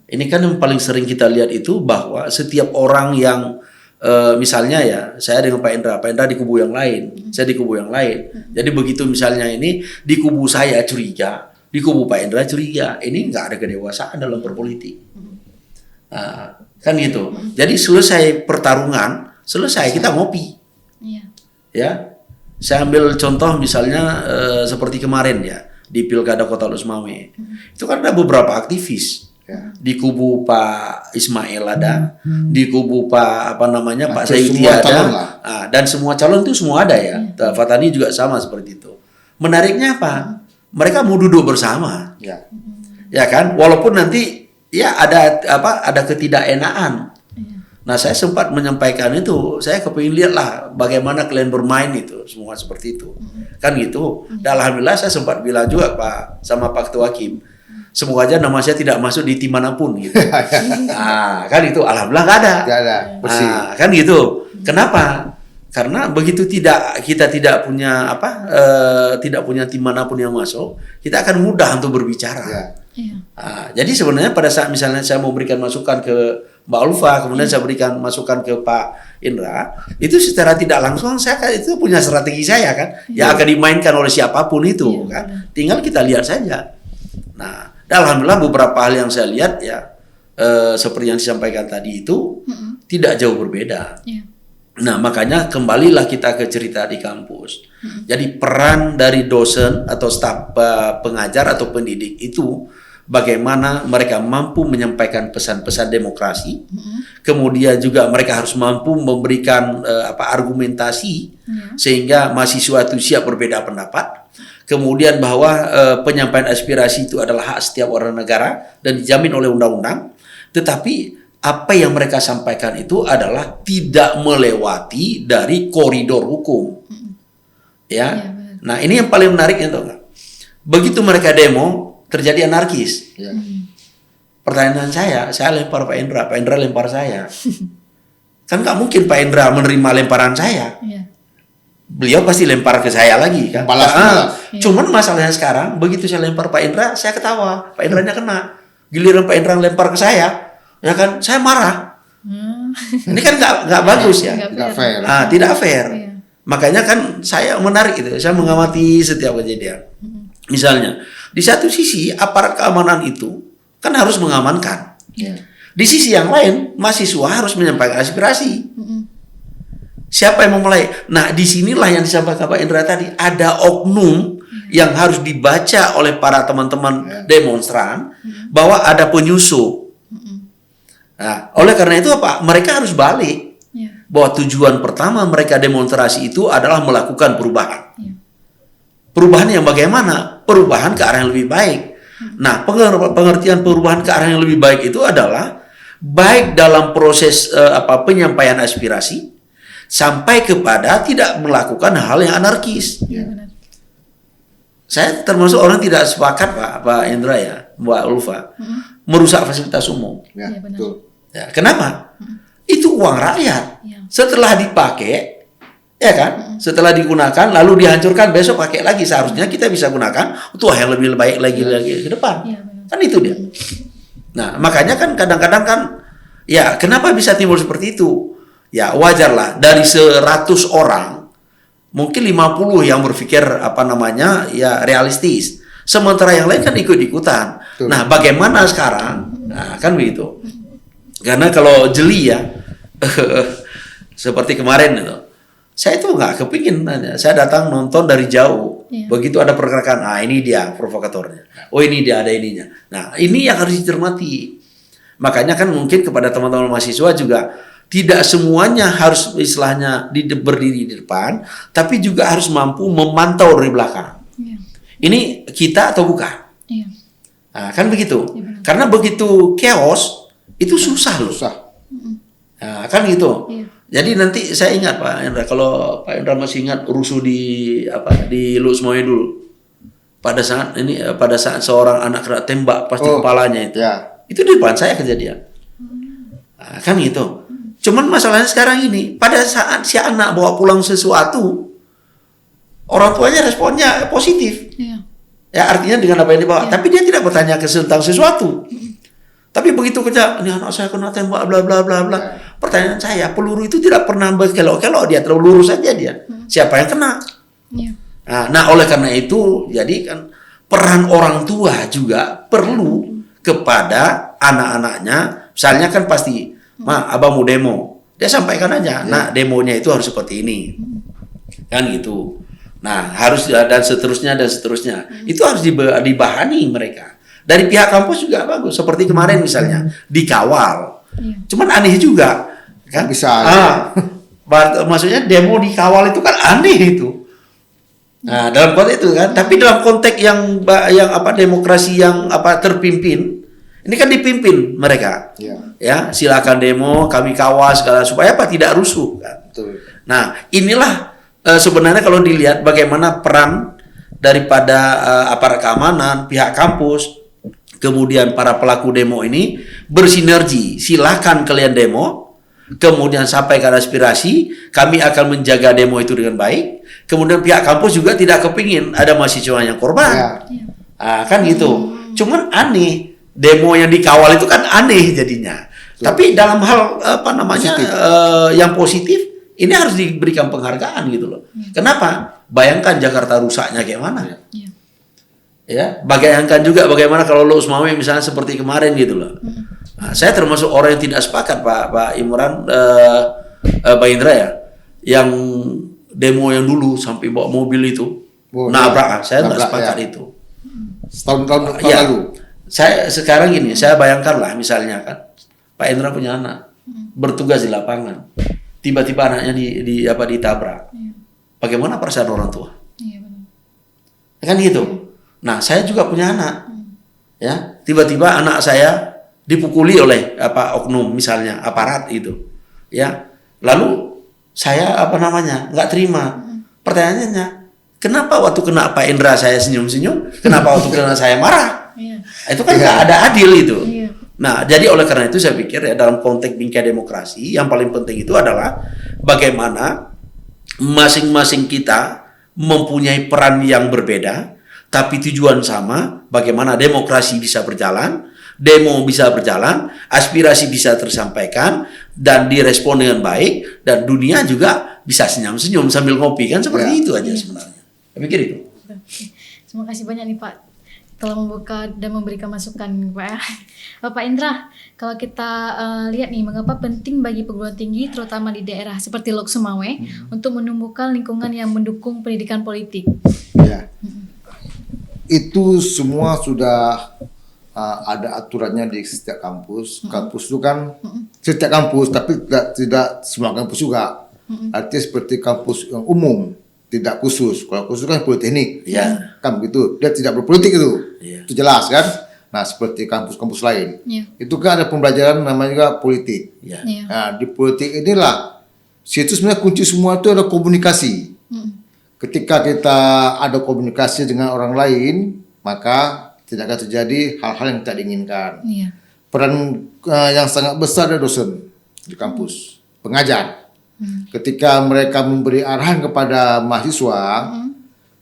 Speaker 2: Ini kan yang paling sering kita lihat itu bahwa setiap orang yang misalnya ya, saya dengan Pak Indra di kubu yang lain, saya di kubu yang lain. Jadi begitu misalnya ini di kubu saya curiga, di kubu Pak Indra curiga, ini nggak ada kedewasaan dalam berpolitik. Nah, kan gitu. Jadi selesai pertarungan, selesai kita ngopi.
Speaker 1: Iya.
Speaker 2: Ya, saya ambil contoh misalnya seperti kemarin ya di Pilkada Kota Lok Sumawe. Itu kan ada beberapa aktivis. Di kubu Pak Ismail ada, di kubu Pak Pak Saidi ada, dan semua calon itu semua ada ya. Fatani juga sama seperti itu. Menariknya apa? Mereka mau duduk bersama, ya kan? Walaupun nanti ya ada ketidakenaan. Nah saya sempat menyampaikan itu, saya kepingin lihat lah bagaimana kalian bermain itu, semua seperti itu, kan gitu. Dan alhamdulillah saya sempat bilang juga sama Pak Ketua Hakim. Semoga aja nama saya tidak masuk di tim manapun gitu. Nah, kan itu alhamdulillah nggak ada.
Speaker 3: Nggak ada, bersih.
Speaker 2: Nah, kan gitu. Kenapa? Karena begitu kita tidak punya tidak punya tim manapun yang masuk, kita akan mudah untuk berbicara. Nah, jadi sebenarnya pada saat misalnya saya mau berikan masukan ke Mbak Ulfa, kemudian saya berikan masukan ke Pak Indra, itu secara tidak langsung saya itu punya strategi saya kan, yang akan dimainkan oleh siapapun itu kan. Tinggal kita lihat saja. Nah, dan alhamdulillah beberapa hal yang saya lihat ya seperti yang disampaikan tadi itu tidak jauh berbeda. Nah, makanya kembalilah kita ke cerita di kampus. Jadi peran dari dosen atau staf pengajar atau pendidik itu bagaimana mereka mampu menyampaikan pesan-pesan demokrasi. Kemudian juga mereka harus mampu memberikan argumentasi sehingga mahasiswa itu siap berbeda pendapat. Kemudian bahwa penyampaian aspirasi itu adalah hak setiap orang negara dan dijamin oleh undang-undang. Tetapi apa yang mereka sampaikan itu adalah tidak melewati dari koridor hukum. Ya. Nah, ini yang paling menarik ya, tahu nggak? Begitu mereka demo, terjadi anarkis. Pertanyaan saya lempar Pak Indra lempar saya. Kan nggak mungkin Pak Indra menerima lemparan saya. Beliau pasti lempar ke saya lagi kan. Cuman masalahnya sekarang begitu saya lempar Pak Indra, saya ketawa, Pak Indranya kena. Giliran Pak Indra lempar ke saya, ya kan, saya marah. Ini kan nggak bagus ya.
Speaker 3: Nggak fair.
Speaker 2: Tidak fair. Makanya kan saya menarik itu, saya mengamati setiap kejadian. Misalnya, di satu sisi aparat keamanan itu kan harus mengamankan. Di sisi yang lain, mahasiswa harus menyampaikan aspirasi. Siapa yang memulai? Nah, disinilah yang disampaikan Pak Indra tadi, ada oknum yang harus dibaca oleh para teman-teman demonstran bahwa ada penyusup. Nah, oleh karena itu apa? Mereka harus balik bahwa tujuan pertama mereka demonstrasi itu adalah melakukan perubahan. Perubahan yang bagaimana? Perubahan ke arah yang lebih baik. Nah, pengertian perubahan ke arah yang lebih baik itu adalah baik dalam proses penyampaian aspirasi sampai kepada tidak melakukan hal yang anarkis. Saya termasuk orang tidak sepakat Pak Indra ya, Mbak Ulfa, merusak fasilitas umum.
Speaker 3: Ya, betul.
Speaker 2: Ya, kenapa? Itu uang rakyat. Setelah dipakai, ya kan? Setelah digunakan lalu dihancurkan, besok pakai lagi. Seharusnya kita bisa gunakan untuk hal yang lebih baik lagi ke depan. Kan itu dia. Nah, makanya kan kadang-kadang kan ya kenapa bisa timbul seperti itu? Ya wajarlah dari 100 orang mungkin 50 yang berpikir ya realistis. Sementara yang lain kan ikut-ikutan. Nah, bagaimana sekarang? Nah, kan begitu. Karena kalau jeli ya seperti kemarin itu, saya itu nggak kepingin nanya. Saya datang nonton dari jauh. Begitu ada pergerakan, ini dia provokatornya. Oh, ini dia ada ininya. Nah, ini yang harus dicermati. Makanya kan mungkin kepada teman-teman mahasiswa juga tidak semuanya harus istilahnya berdiri di depan, tapi juga harus mampu memantau dari belakang. Ini kita atau bukan? Nah, kan begitu. Karena begitu chaos itu susah loh. Nah, kan gitu. Jadi nanti saya ingat Pak Indra, kalau Pak Indra masih ingat rusuh di Lux Mawe dulu. Pada saat seorang anak kena tembak pasti kepalanya itu. Itu di depan saya kejadian. Nah, kan gitu. Cuman masalahnya sekarang ini, pada saat si anak bawa pulang sesuatu, orang tuanya responnya positif. Ya artinya dengan apa yang dibawa. Tapi dia tidak bertanya tentang sesuatu. Tapi begitu kerja, ini anak saya kena tembak, bla bla bla bla. Pertanyaan saya, peluru itu tidak pernah berkelok-kelok, dia terlalu lurus saja dia. Siapa yang kena? Nah, oleh karena itu, jadi kan peran orang tua juga perlu kepada anak-anaknya. Misalnya kan pasti, abang mau demo, dia sampaikan aja. Nah, demonya itu harus seperti ini, kan gitu. Nah, harus dan seterusnya. Itu harus dibahani mereka. Dari pihak kampus juga bagus. Seperti kemarin misalnya dikawal. Cuman aneh juga, kan?
Speaker 3: Bisa.
Speaker 2: Maksudnya demo dikawal itu kan aneh itu. Nah, dalam konteks itu kan. Tapi dalam konteks yang demokrasi yang terpimpin, ini kan dipimpin mereka. Ya, silakan demo, kami kawal segala supaya tidak rusuh. Kan?
Speaker 3: Betul.
Speaker 2: Nah, inilah sebenarnya kalau dilihat bagaimana peran daripada aparat keamanan, pihak kampus, kemudian para pelaku demo ini bersinergi. Silakan kalian demo, kemudian sampaikan aspirasi, kami akan menjaga demo itu dengan baik. Kemudian pihak kampus juga tidak kepingin ada mahasiswa yang korban. Kan gitu. Cuman aneh, demo yang dikawal itu kan aneh jadinya. Tapi dalam hal yang positif, ini harus diberikan penghargaan gitu loh. Kenapa? Bayangkan Jakarta rusaknya kayak mana. Ya, bayangkan juga bagaimana kalau Lux Mawe misalnya seperti kemarin gitu loh. Nah, saya termasuk orang yang tidak sepakat Pak Imran, Pak Indra ya, yang demo yang dulu sampai bawa mobil itu, nabrak. Saya nggak sepakat itu.
Speaker 3: Tahun
Speaker 2: Ya,
Speaker 3: lalu.
Speaker 2: saya sekarang gini, saya bayangkanlah misalnya kan, Pak Indra punya anak, bertugas di lapangan, tiba-tiba anaknya ditabrak. Bagaimana perasaan orang tua? Kan gitu. Nah, saya juga punya anak, ya. Tiba-tiba anak saya dipukuli oleh oknum misalnya aparat itu, ya. Lalu saya nggak terima. Pertanyaannya, kenapa waktu kena Pak Indra saya senyum-senyum, kenapa waktu kena saya marah? Itu kan nggak ada adil itu. Nah, jadi oleh karena itu saya pikir ya dalam konteks bingkai demokrasi yang paling penting itu adalah bagaimana masing-masing kita mempunyai peran yang berbeda. Tapi tujuan sama, bagaimana demokrasi bisa berjalan, demo bisa berjalan, aspirasi bisa tersampaikan, dan direspon dengan baik, dan dunia juga bisa senyum-senyum sambil ngopi, kan seperti itu aja sebenarnya. Saya pikir itu.
Speaker 1: Terima kasih banyak nih Pak, telah membuka dan memberikan masukan Pak. Pak Indra, kalau kita lihat nih, mengapa penting bagi perguruan tinggi, terutama di daerah seperti Lux Mawe, untuk menumbuhkan lingkungan yang mendukung pendidikan politik?
Speaker 3: Ya. itu semua sudah ada aturannya di setiap kampus. Kampus itu kan setiap kampus, tapi tidak semua kampus juga. Artinya seperti kampus yang umum, tidak khusus. Kalau khusus kan politeknik, kan begitu. Dia tidak berpolitik itu, itu jelas kan. Nah, seperti kampus-kampus lain, itu kan ada pembelajaran namanya juga politik. Nah, di politik inilah situ sebenarnya kunci semua itu ada komunikasi. Ketika kita ada komunikasi dengan orang lain, maka tidak akan terjadi hal-hal yang tidak diinginkan. Peran yang sangat besar dari dosen di kampus, pengajar. Ketika mereka memberi arahan kepada mahasiswa,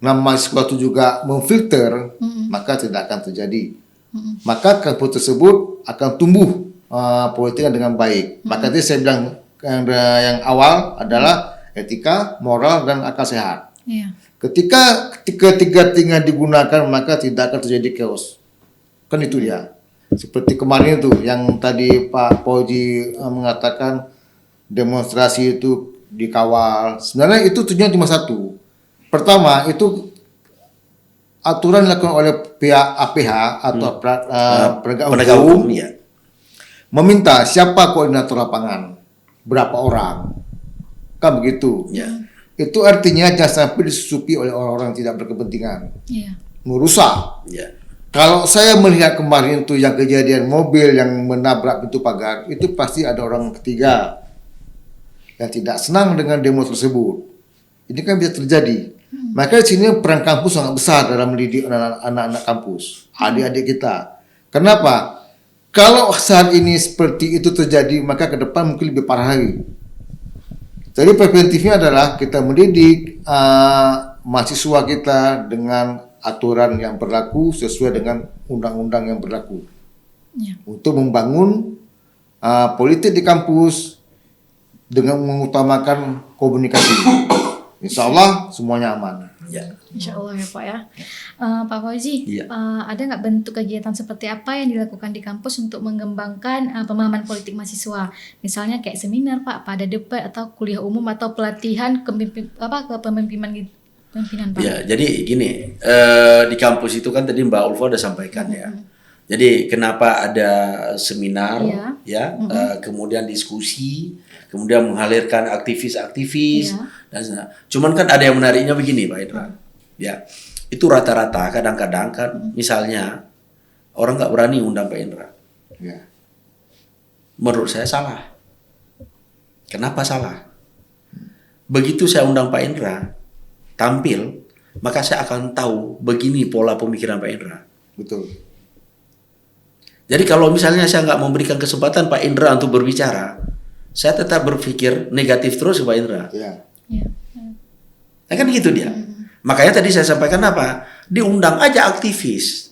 Speaker 3: nah mahasiswa itu juga memfilter, maka tidak akan terjadi. Maka kampus tersebut akan tumbuh politiknya dengan baik. Maka tadi saya bilang yang awal adalah etika, moral, dan akal sehat. Ketika ketiga-tiga digunakan, maka tidak akan terjadi chaos. Kan itu dia. Seperti kemarin itu yang tadi Pak Fauzi mengatakan demonstrasi itu dikawal. Sebenarnya itu tujuan cuma satu. Pertama, itu aturan dilakukan oleh pihak APH atau penegak hukum meminta siapa koordinator lapangan, berapa orang. Kan begitu. Itu artinya jangan sampai disusupi oleh orang-orang yang tidak berkepentingan, merusak. Kalau saya melihat kemarin itu yang kejadian mobil yang menabrak pintu pagar, itu pasti ada orang ketiga yang tidak senang dengan demo tersebut. Ini kan bisa terjadi. Maka di sini peran kampus sangat besar dalam mendidik anak-anak kampus, adik-adik kita. Kenapa? Kalau saat ini seperti itu terjadi, maka ke depan mungkin lebih parah lagi. Jadi preventifnya adalah kita mendidik mahasiswa kita dengan aturan yang berlaku sesuai dengan undang-undang yang berlaku. Untuk membangun politik di kampus dengan mengutamakan komunikasi. Insya Allah semuanya aman.
Speaker 1: Insya Allah ya Pak ya. Pak Fauzi, ada nggak bentuk kegiatan seperti apa yang dilakukan di kampus untuk mengembangkan pemahaman politik mahasiswa? Misalnya kayak seminar Pak, pada debat atau kuliah umum atau pelatihan kepemimpinan Pak?
Speaker 2: Ya, jadi gini, di kampus itu kan tadi Mbak Ulfa udah sampaikan ya. Jadi kenapa ada seminar, kemudian diskusi, kemudian menghadirkan aktivis-aktivis, dan cuman kan ada yang menariknya begini Pak Indra, ya itu rata-rata kadang-kadang kan misalnya orang nggak berani undang Pak Indra, menurut saya salah. Kenapa salah? Begitu saya undang Pak Indra tampil, maka saya akan tahu begini pola pemikiran Pak Indra.
Speaker 3: Betul.
Speaker 2: Jadi kalau misalnya saya nggak memberikan kesempatan Pak Indra untuk berbicara, saya tetap berpikir negatif terus Pak Indra. Nah, kan gitu dia. Makanya tadi saya sampaikan apa? Diundang aja aktivis.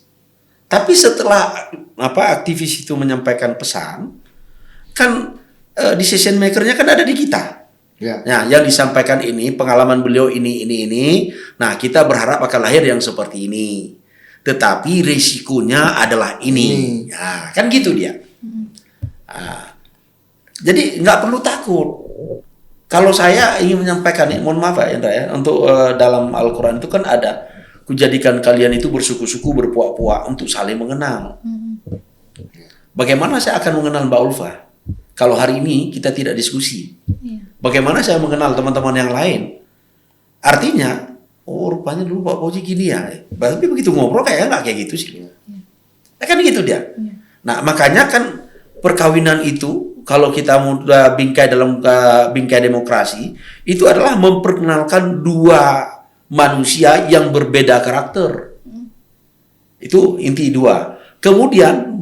Speaker 2: Tapi setelah aktivis itu menyampaikan pesan, kan decision maker-nya kan ada di kita. Nah, yang disampaikan ini pengalaman beliau ini. Nah, kita berharap akan lahir yang seperti ini. Tetapi risikonya adalah ini. Nah, kan gitu dia. Nah, jadi nggak perlu takut. Kalau saya ingin menyampaikan, mohon maaf ya Indra ya, untuk dalam Al-Quran itu kan ada, kujadikan kalian itu bersuku-suku, berpuak-puak untuk saling mengenal. Bagaimana saya akan mengenal Mbak Ulfa kalau hari ini kita tidak diskusi? Bagaimana saya mengenal teman-teman yang lain? Artinya, oh rupanya dulu Pak Fauzi gini ya. Tapi begitu ngobrol kayaknya nggak kayak gitu sih. Kan gitu dia. Nah makanya kan perkawinan itu kalau kita mudah bingkai dalam bingkai demokrasi itu adalah memperkenalkan dua manusia yang berbeda karakter. Itu inti dua. Kemudian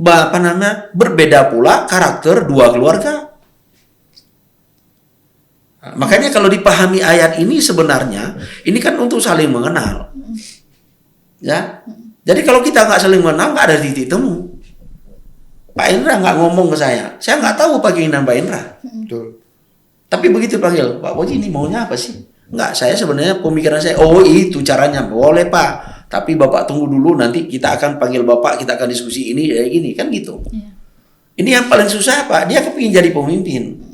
Speaker 2: berbeda pula karakter dua keluarga. Makanya kalau dipahami ayat ini sebenarnya ini kan untuk saling mengenal, ya. Jadi kalau kita nggak saling mengenal nggak ada titik temu. Pak Indra nggak ngomong ke saya nggak tahu keinginan Pak Indra. Tapi begitu panggil Pak Fauzi ini maunya apa sih? Nggak, saya sebenarnya pemikiran saya, oh itu caranya, boleh Pak. Tapi Bapak tunggu dulu, nanti kita akan panggil Bapak, kita akan diskusi ini kayak gini kan gitu. Ini yang paling susah Pak, dia kepingin jadi pemimpin.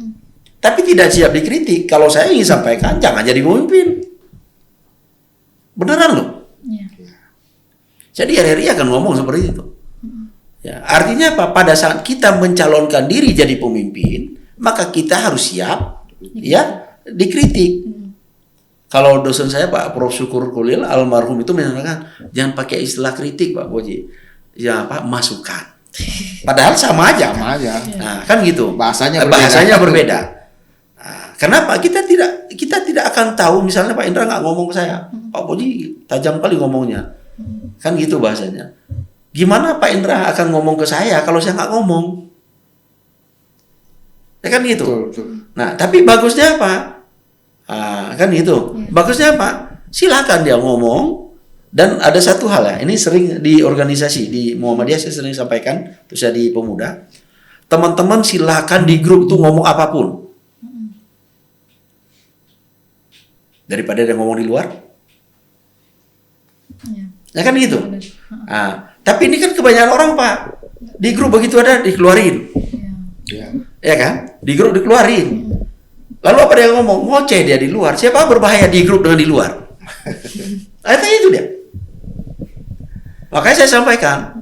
Speaker 2: Tapi tidak siap dikritik. Kalau saya ingin sampaikan, jangan jadi pemimpin. Beneran loh. Jadi RRI akan ngomong seperti itu. Ya, artinya apa? Pada saat kita mencalonkan diri jadi pemimpin, maka kita harus siap, ya, dikritik. Kalau dosen saya Pak Prof. Syukur Kulil almarhum itu menyatakan jangan pakai istilah kritik Pak Boji, ya Pak, masukan. Padahal sama aja. Nah, kan gitu. Bahasanya berbeda. Nah, kenapa kita tidak akan tahu, misalnya Pak Indra nggak ngomong ke saya, Pak Boji tajam kali ngomongnya, kan gitu bahasanya. Gimana Pak Indra akan ngomong ke saya kalau saya nggak ngomong? Ya kan gitu.
Speaker 3: Betul.
Speaker 2: Nah, tapi bagusnya apa? Kan gitu. Bagusnya apa? Silakan dia ngomong. Dan ada satu hal ya, ini sering di organisasi di Muhammadiyah saya sering sampaikan, terus saya di Pemuda, teman-teman silakan di grup tuh ngomong apapun. Daripada dia ngomong di luar. Ya kan gitu. Tapi ini kan kebanyakan orang Pak, di grup begitu ada dikeluarin. Ya kan? Di grup dikeluarin. Lalu apa dia ngomong? Ngoceh dia di luar. Siapa berbahaya di grup dengan di luar? Artinya itu dia. Makanya saya sampaikan.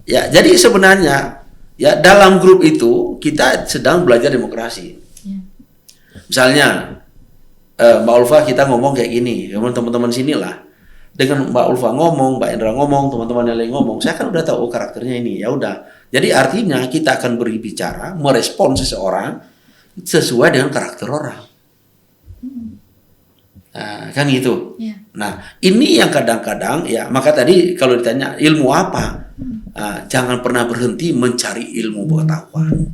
Speaker 2: Ya, jadi sebenarnya ya dalam grup itu kita sedang belajar demokrasi. Misalnya Mbak Ulfa kita ngomong kayak gini, teman-teman sinilah. Dengan Mbak Ulfa ngomong, Mbak Indra ngomong, teman-teman yang lain ngomong, saya kan udah tahu karakternya ini. Ya udah. Jadi artinya kita akan berbicara, merespon seseorang sesuai dengan karakter orang. Nah, kan gitu. Nah, ini yang kadang-kadang ya, maka tadi kalau ditanya ilmu apa, jangan pernah berhenti mencari ilmu pengetahuan.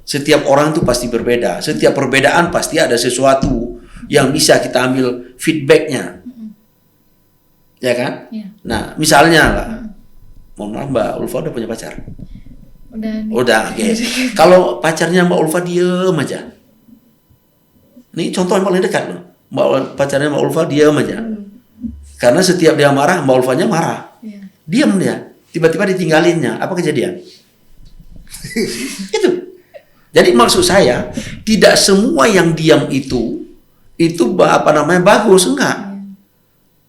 Speaker 2: Setiap orang itu pasti berbeda. Setiap perbedaan pasti ada sesuatu yang bisa kita ambil feedbacknya. Ya kan? Nah, misalnya lah, mohon maaf Mbak Ulfa udah punya pacar? Udah, okay. Kalau pacarnya Mbak Ulfa diem aja. Ini contoh yang paling dekat loh. Pacarnya Mbak Ulfa diem aja. Karena setiap dia marah, Mbak Ulfanya marah. Diam dia. Tiba-tiba ditinggalinnya. Apa kejadian? Itu. Jadi maksud saya, tidak semua yang diam itu bagus, enggak.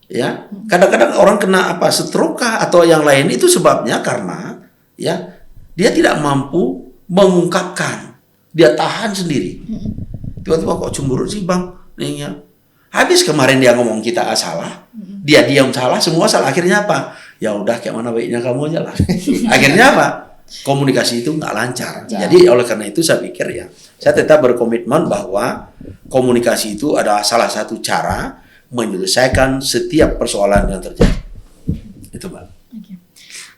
Speaker 2: Ya, kadang-kadang orang kena stroke atau yang lain, itu sebabnya karena ya dia tidak mampu mengungkapkan, dia tahan sendiri. Tiba-tiba kok cemburu sih Bang? Nih ya. Habis kemarin dia ngomong kita salah, dia diam salah, semua salah. Akhirnya apa? Ya udah kayak mana baiknya kamu aja lah. Akhirnya apa? Komunikasi itu nggak lancar. Jadi oleh karena itu saya pikir ya, saya tetap berkomitmen bahwa komunikasi itu adalah salah satu cara menyelesaikan setiap persoalan yang terjadi. Itu Pak.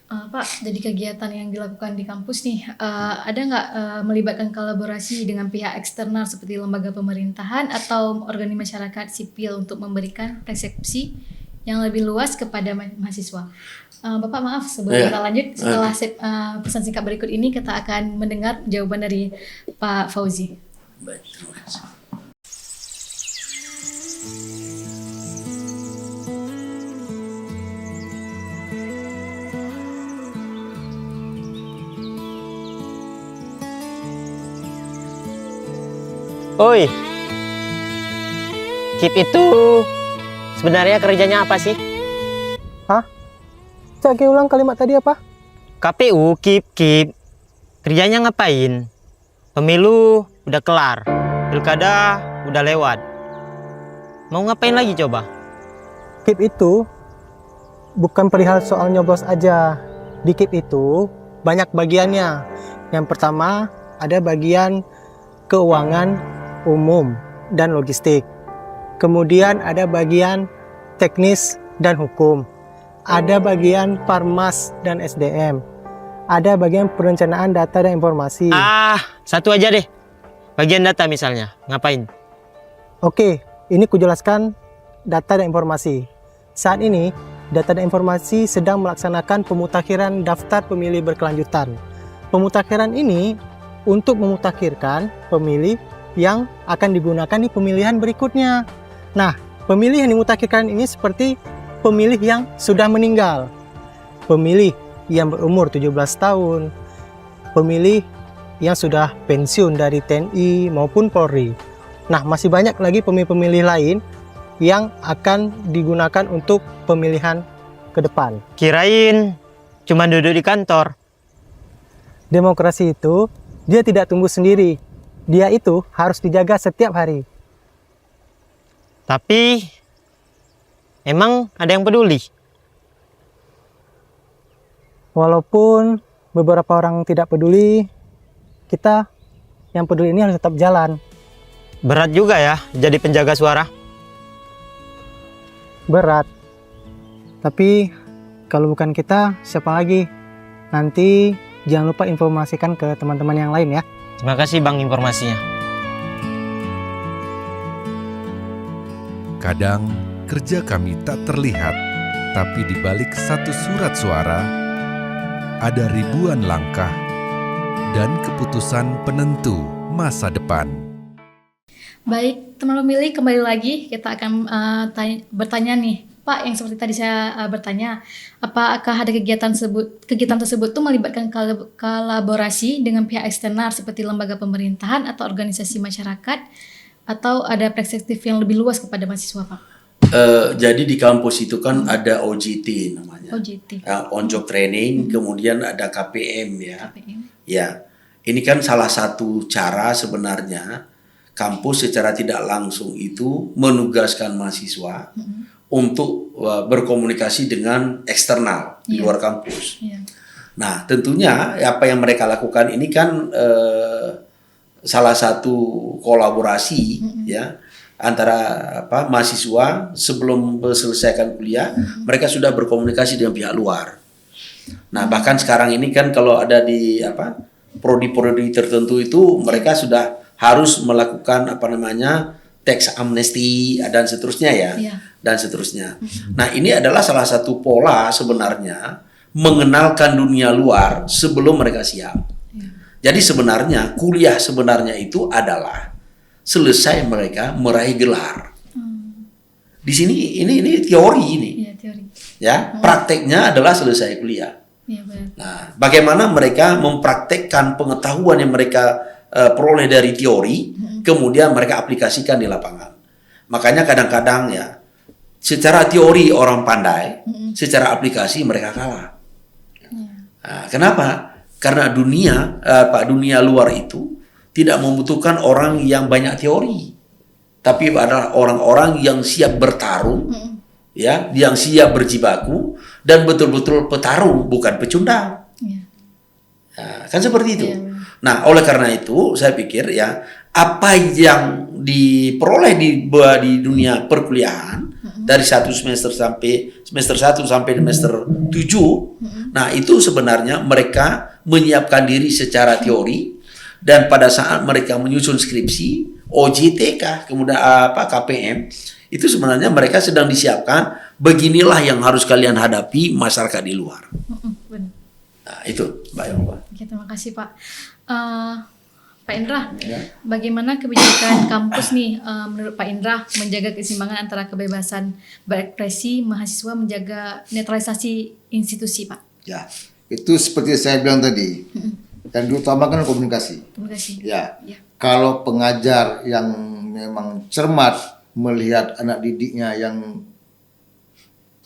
Speaker 1: Pak, jadi kegiatan yang dilakukan di kampus nih, ada nggak melibatkan kolaborasi dengan pihak eksternal seperti lembaga pemerintahan atau organisasi masyarakat sipil untuk memberikan persepsi yang lebih luas kepada mahasiswa? Bapak maaf sebelum kita lanjut, setelah pesan singkat berikut ini kita akan mendengar jawaban dari Pak Fauzi.
Speaker 2: Baik, terima kasih.
Speaker 4: Oi, KIP itu sebenarnya kerjanya apa sih?
Speaker 5: Hah? Cak, ulang kalimat tadi apa?
Speaker 4: KPU, KIP. Kerjanya ngapain? Pemilu udah kelar, pilkada udah lewat. Mau ngapain lagi coba?
Speaker 5: KIP itu bukan perihal soal nyoblos aja. Di KIP itu banyak bagiannya. Yang pertama ada bagian keuangan umum dan logistik. Kemudian ada bagian teknis dan hukum. Ada bagian Parmas dan SDM. Ada bagian perencanaan data dan informasi.
Speaker 4: Satu aja deh. Bagian data misalnya, ngapain?
Speaker 5: Oke, ini kujelaskan data dan informasi. Saat ini, data dan informasi sedang melaksanakan pemutakhiran daftar pemilih berkelanjutan. Pemutakhiran ini untuk memutakhirkan pemilih yang akan digunakan di pemilihan berikutnya. Nah, pemilih yang dimutakhirkan ini seperti pemilih yang sudah meninggal, pemilih yang berumur 17 tahun, pemilih yang sudah pensiun dari TNI maupun Polri. Nah, masih banyak lagi pemilih-pemilih lain yang akan digunakan untuk pemilihan ke depan.
Speaker 4: Kirain cuma duduk di kantor.
Speaker 5: Demokrasi itu dia tidak tumbuh sendiri. Dia itu harus dijaga setiap hari.
Speaker 4: Tapi emang ada yang peduli?
Speaker 5: Walaupun beberapa orang tidak peduli, kita yang peduli ini harus tetap jalan.
Speaker 4: Berat juga ya jadi penjaga suara.
Speaker 5: Berat. Tapi kalau bukan kita, siapa lagi? Nanti jangan lupa informasikan ke teman-teman yang lain ya.
Speaker 4: Terima kasih Bang informasinya.
Speaker 6: Kadang kerja kami tak terlihat, tapi di balik satu surat suara ada ribuan langkah dan keputusan penentu masa depan.
Speaker 1: Baik, teman pemilih, kembali lagi kita akan bertanya nih, Pak, yang seperti tadi saya bertanya, apakah ada kegiatan tersebut tuh melibatkan kolaborasi dengan pihak eksternal seperti lembaga pemerintahan atau organisasi masyarakat, atau ada perspektif yang lebih luas kepada mahasiswa, Pak?
Speaker 2: Jadi di kampus itu kan ada OJT namanya,
Speaker 1: OJT.
Speaker 2: On Job Training, kemudian ada KPM ya.
Speaker 1: KPM.
Speaker 2: Ya, ini kan salah satu cara sebenarnya kampus secara tidak langsung itu menugaskan mahasiswa untuk berkomunikasi dengan eksternal di luar kampus. Nah, tentunya apa yang mereka lakukan ini kan salah satu kolaborasi ya antara mahasiswa sebelum selesaikan kuliah, mereka sudah berkomunikasi dengan pihak luar. Nah, bahkan sekarang ini kan kalau ada di prodi-prodi tertentu itu mereka sudah harus melakukan tax amnesty dan seterusnya ya. Dan seterusnya. Nah, ini adalah salah satu pola sebenarnya mengenalkan dunia luar sebelum mereka siap. Jadi sebenarnya kuliah sebenarnya itu adalah selesai mereka meraih gelar. Di sini ini teori ini.
Speaker 1: Iya, teori.
Speaker 2: Ya, prakteknya adalah selesai kuliah.
Speaker 1: Iya, benar.
Speaker 2: Nah, bagaimana mereka mempraktekkan pengetahuan yang mereka peroleh dari teori, kemudian mereka aplikasikan di lapangan. Makanya kadang-kadang ya, secara teori orang pandai, secara aplikasi mereka kalah. Nah, kenapa? Karena dunia luar itu tidak membutuhkan orang yang banyak teori, tapi adalah orang-orang yang siap bertarung, ya, yang siap berjibaku dan betul-betul petarung, bukan pecundang. Nah, kan seperti itu. Nah, oleh karena itu saya pikir ya apa yang diperoleh di dunia perkuliahan dari semester 1 sampai semester 7, nah itu sebenarnya mereka menyiapkan diri secara teori. Dan pada saat mereka menyusun skripsi, OJT kemudian KPM, itu sebenarnya mereka sedang disiapkan, beginilah yang harus kalian hadapi masyarakat di luar.
Speaker 1: Benar.
Speaker 2: Nah, itu Mbak Yoma.
Speaker 1: Oke, terima kasih Pak. Pak Indra, bagaimana kebijakan kampus nih menurut Pak Indra menjaga keseimbangan antara kebebasan berekspresi mahasiswa menjaga netralisasi institusi, Pak?
Speaker 3: Ya, itu seperti saya bilang tadi. Yang diutamakan komunikasi. Ya. Kalau pengajar yang memang cermat melihat anak didiknya yang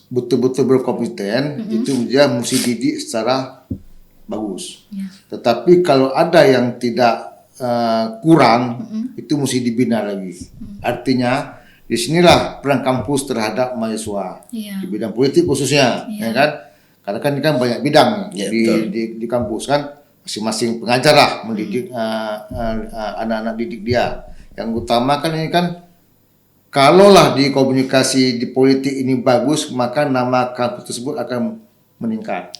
Speaker 3: betul-betul berkompeten, itu dia mesti didik secara bagus. Tetapi kalau ada yang tidak kurang, itu mesti dibina lagi. Artinya disinilah peran kampus terhadap mahasiswa di bidang politik khususnya, ya kan? Karena kan ini kan banyak bidang di kampus kan. Masing-masing pengajar lah mendidik anak-anak didik dia. Yang utama kan ini kan, kalaulah di komunikasi di politik ini bagus, maka nama kampus tersebut akan meningkat.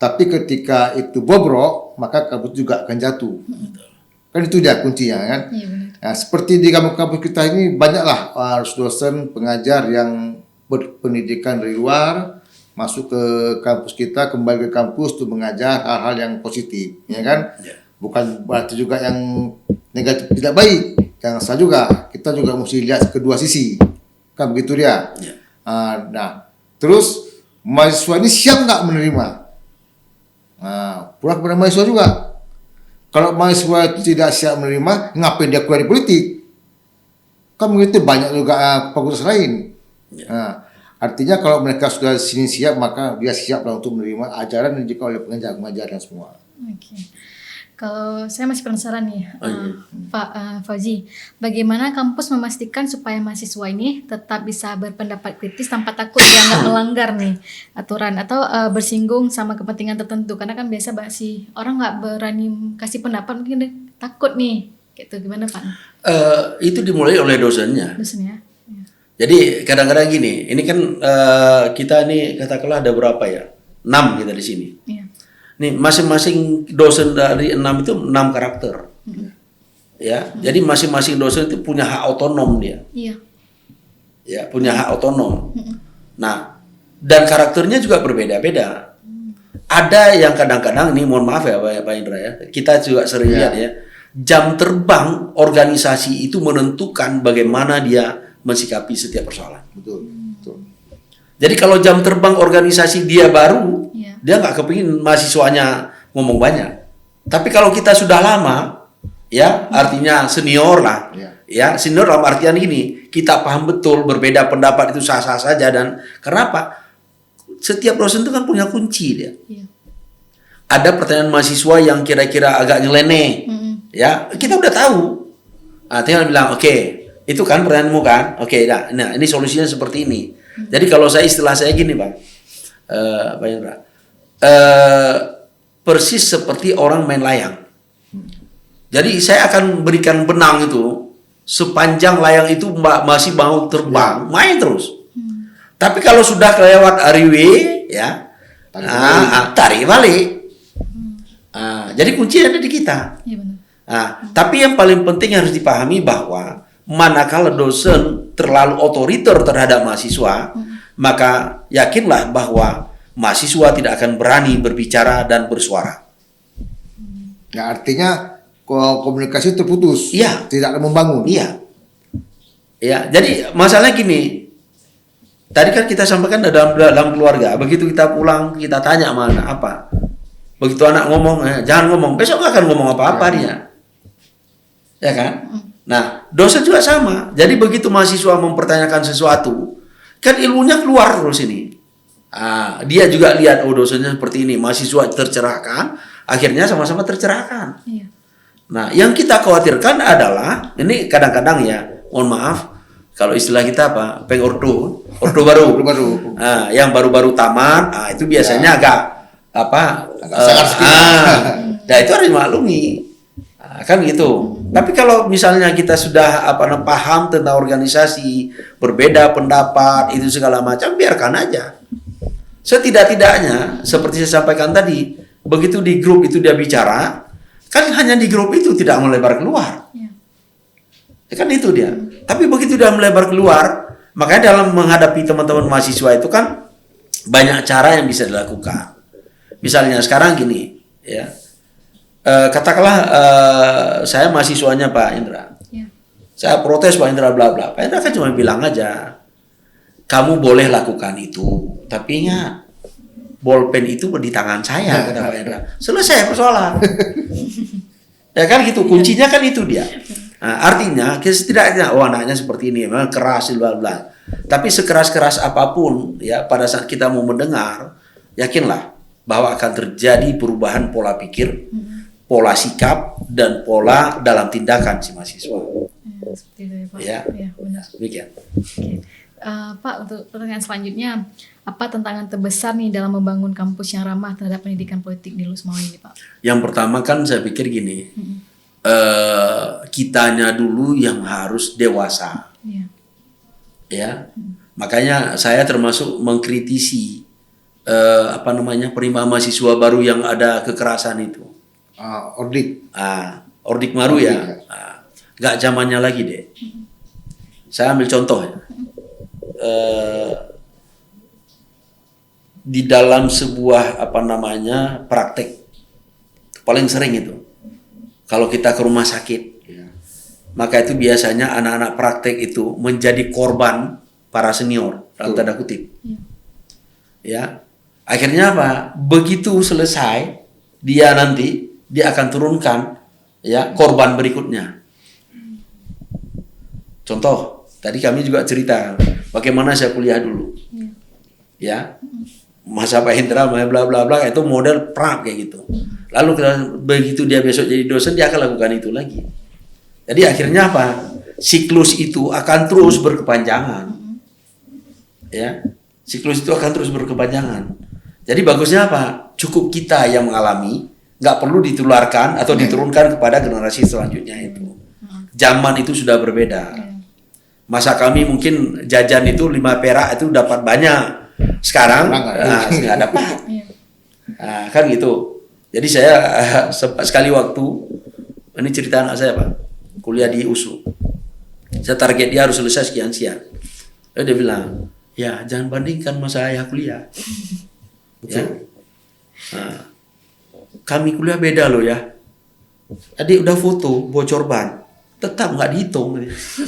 Speaker 3: Tapi ketika itu bobrok, maka kampus juga akan jatuh. Kan itu dia kuncinya kan. Nah, seperti di kampus kita ini banyaklah harus dosen, pengajar yang berpendidikan dari luar masuk ke kampus kita, kembali ke kampus untuk mengajar hal-hal yang positif, ya kan? Bukan berarti juga yang negatif tidak baik, jangan salah juga. Kita juga mesti lihat kedua sisi, kan begitu dia. Nah, terus mahasiswa ini siap nggak menerima? Nah, pulang kepada mahasiswa juga. Kalau mahasiswa itu tidak siap menerima, ngapain dia keluar di politik? Kan begitu banyak juga fakultas lain. Nah, Artinya kalau mereka sudah sini siap, maka dia siaplah untuk menerima ajaran dan juga oleh pengajar semua.
Speaker 1: Oke. Kalau saya masih penasaran nih, Pak Fauzi, bagaimana kampus memastikan supaya mahasiswa ini tetap bisa berpendapat kritis tanpa takut dia nggak melanggar nih aturan atau bersinggung sama kepentingan tertentu? Karena kan biasa sih orang nggak berani kasih pendapat, mungkin dia takut nih, gitu. Gimana Pak?
Speaker 2: Itu dimulai oleh dosennya.
Speaker 1: Dosennya.
Speaker 2: Jadi kadang-kadang gini, ini kan kita nih katakanlah ada berapa ya? 6 kita di sini.
Speaker 1: Iya.
Speaker 2: Nih masing-masing dosen dari 6 itu 6 karakter. Ya, jadi masing-masing dosen itu punya hak otonom dia.
Speaker 1: Iya.
Speaker 2: Ya, punya hak otonom. Nah, dan karakternya juga berbeda-beda. Ada yang kadang-kadang, ini mohon maaf ya Pak Indra ya, kita juga sering lihat ya, jam terbang organisasi itu menentukan bagaimana dia mensikapi setiap persoalan.
Speaker 3: Betul.
Speaker 2: Jadi kalau jam terbang organisasi dia baru,
Speaker 1: Iya.
Speaker 2: dia nggak kepingin mahasiswanya ngomong banyak. Tapi kalau kita sudah lama, ya artinya senior lah, ya senior dalam artian ini kita paham betul berbeda pendapat itu sah-sah saja. Dan kenapa? Setiap dosen itu kan punya kunci dia.
Speaker 1: Iya.
Speaker 2: Ada pertanyaan mahasiswa yang kira-kira agak nyeleneh, ya kita udah tahu. Nah, tinggal bilang oke. Itu kan pertanyaanmu kan? Oke, nah ini solusinya seperti ini. Jadi kalau istilah saya gini Bang, Pak Indra, persis seperti orang main layang. Jadi saya akan berikan benang itu, sepanjang layang itu masih mau terbang, main terus. Tapi kalau sudah kelewat ariwe, ya, tarik balik. Jadi kunci ada di kita.
Speaker 1: Iya benar.
Speaker 2: Tapi yang paling penting harus dipahami bahwa manakala dosen terlalu otoriter terhadap mahasiswa, maka yakinlah bahwa mahasiswa tidak akan berani berbicara dan bersuara.
Speaker 3: Ya, artinya komunikasi terputus.
Speaker 2: Iya.
Speaker 3: Tidak membangun.
Speaker 2: Iya. Ya, jadi masalahnya gini. Tadi kan kita sampaikan dalam keluarga, begitu kita pulang kita tanya mana apa. Begitu anak ngomong, jangan ngomong, besok nggak akan ngomong apa-apa dia. Ya kan? Nah, dosen juga sama. Jadi begitu mahasiswa mempertanyakan sesuatu, kan ilmunya keluar terus ini. Dia juga lihat, oh dosennya seperti ini, mahasiswa tercerahkan, akhirnya sama-sama tercerahkan.
Speaker 1: Iya.
Speaker 2: Nah, yang kita khawatirkan adalah, ini kadang-kadang ya, mohon maaf, kalau istilah kita apa, ordo baru. Yang baru-baru tamat, itu biasanya agak
Speaker 3: sangat sedikit.
Speaker 2: Nah itu harus dimaklumi. Kan gitu. Tapi kalau misalnya kita sudah paham tentang organisasi, berbeda pendapat, itu segala macam, biarkan aja. Setidak-tidaknya, seperti saya sampaikan tadi, begitu di grup itu dia bicara, kan hanya di grup itu tidak melebar keluar. Ya kan itu dia. Tapi begitu dia melebar keluar, makanya dalam menghadapi teman-teman mahasiswa itu kan banyak cara yang bisa dilakukan. Misalnya sekarang gini, ya. Katakanlah saya mahasiswanya Pak Indra.
Speaker 1: Iya.
Speaker 2: Saya protes Pak Indra bla bla. Pak Indra kan cuma bilang aja, kamu boleh lakukan itu, tapi ingat bolpen itu di tangan saya, kata Pak Indra. Selesai persoalan. Ya kan gitu, kuncinya kan itu dia. Nah, artinya setidaknya anaknya seperti ini, memang keras bla bla. Tapi sekeras-keras apapun ya pada saat kita mau mendengar, yakinlah bahwa akan terjadi perubahan pola pikir, pola sikap, dan pola dalam tindakan si mahasiswa.
Speaker 1: Seperti itu ya Pak.
Speaker 2: Ya.
Speaker 1: Iya, benar.
Speaker 2: Demikian.
Speaker 1: Oke. Pak, untuk pertanyaan selanjutnya, apa tantangan terbesar nih dalam membangun kampus yang ramah terhadap pendidikan politik di Lusmawe ini, Pak?
Speaker 2: Yang pertama kan saya pikir gini, kitanya dulu yang harus dewasa.
Speaker 1: Iya.
Speaker 2: Ya, makanya saya termasuk mengkritisi penerimaan mahasiswa baru yang ada kekerasan itu.
Speaker 3: Ordik.
Speaker 2: Ordik baru ya. Nggak zamannya lagi deh. Saya ambil contoh ya. Di dalam sebuah praktek paling sering itu kalau kita ke rumah sakit, maka itu biasanya anak-anak praktek itu menjadi korban para senior dalam tanda kutip. Ya, akhirnya apa? Begitu selesai dia akan turunkan ya korban berikutnya. Contoh Tadi kami juga cerita bagaimana saya kuliah dulu. Ya. Masa Pak Hendra, bla bla bla, itu model prap kayak gitu. Lalu begitu dia besok jadi dosen, dia akan lakukan itu lagi. Jadi akhirnya apa? Siklus itu akan terus berkepanjangan. Ya. Siklus itu akan terus berkepanjangan. Jadi bagusnya apa? Cukup kita yang mengalami, nggak perlu ditularkan atau diturunkan kepada generasi selanjutnya itu. Zaman itu sudah berbeda. Masa kami mungkin jajan itu 5 perak itu dapat banyak. Sekarang nggak dapat. Nah, kan gitu. Jadi saya sekali waktu, ini cerita anak saya Pak, kuliah di USU. Saya target dia harus selesai sekian. Dia bilang, ya jangan bandingkan masa ayah kuliah. Ya. Nah, kami kuliah beda loh ya. Adik udah foto bocor ban, tetap nggak dihitung.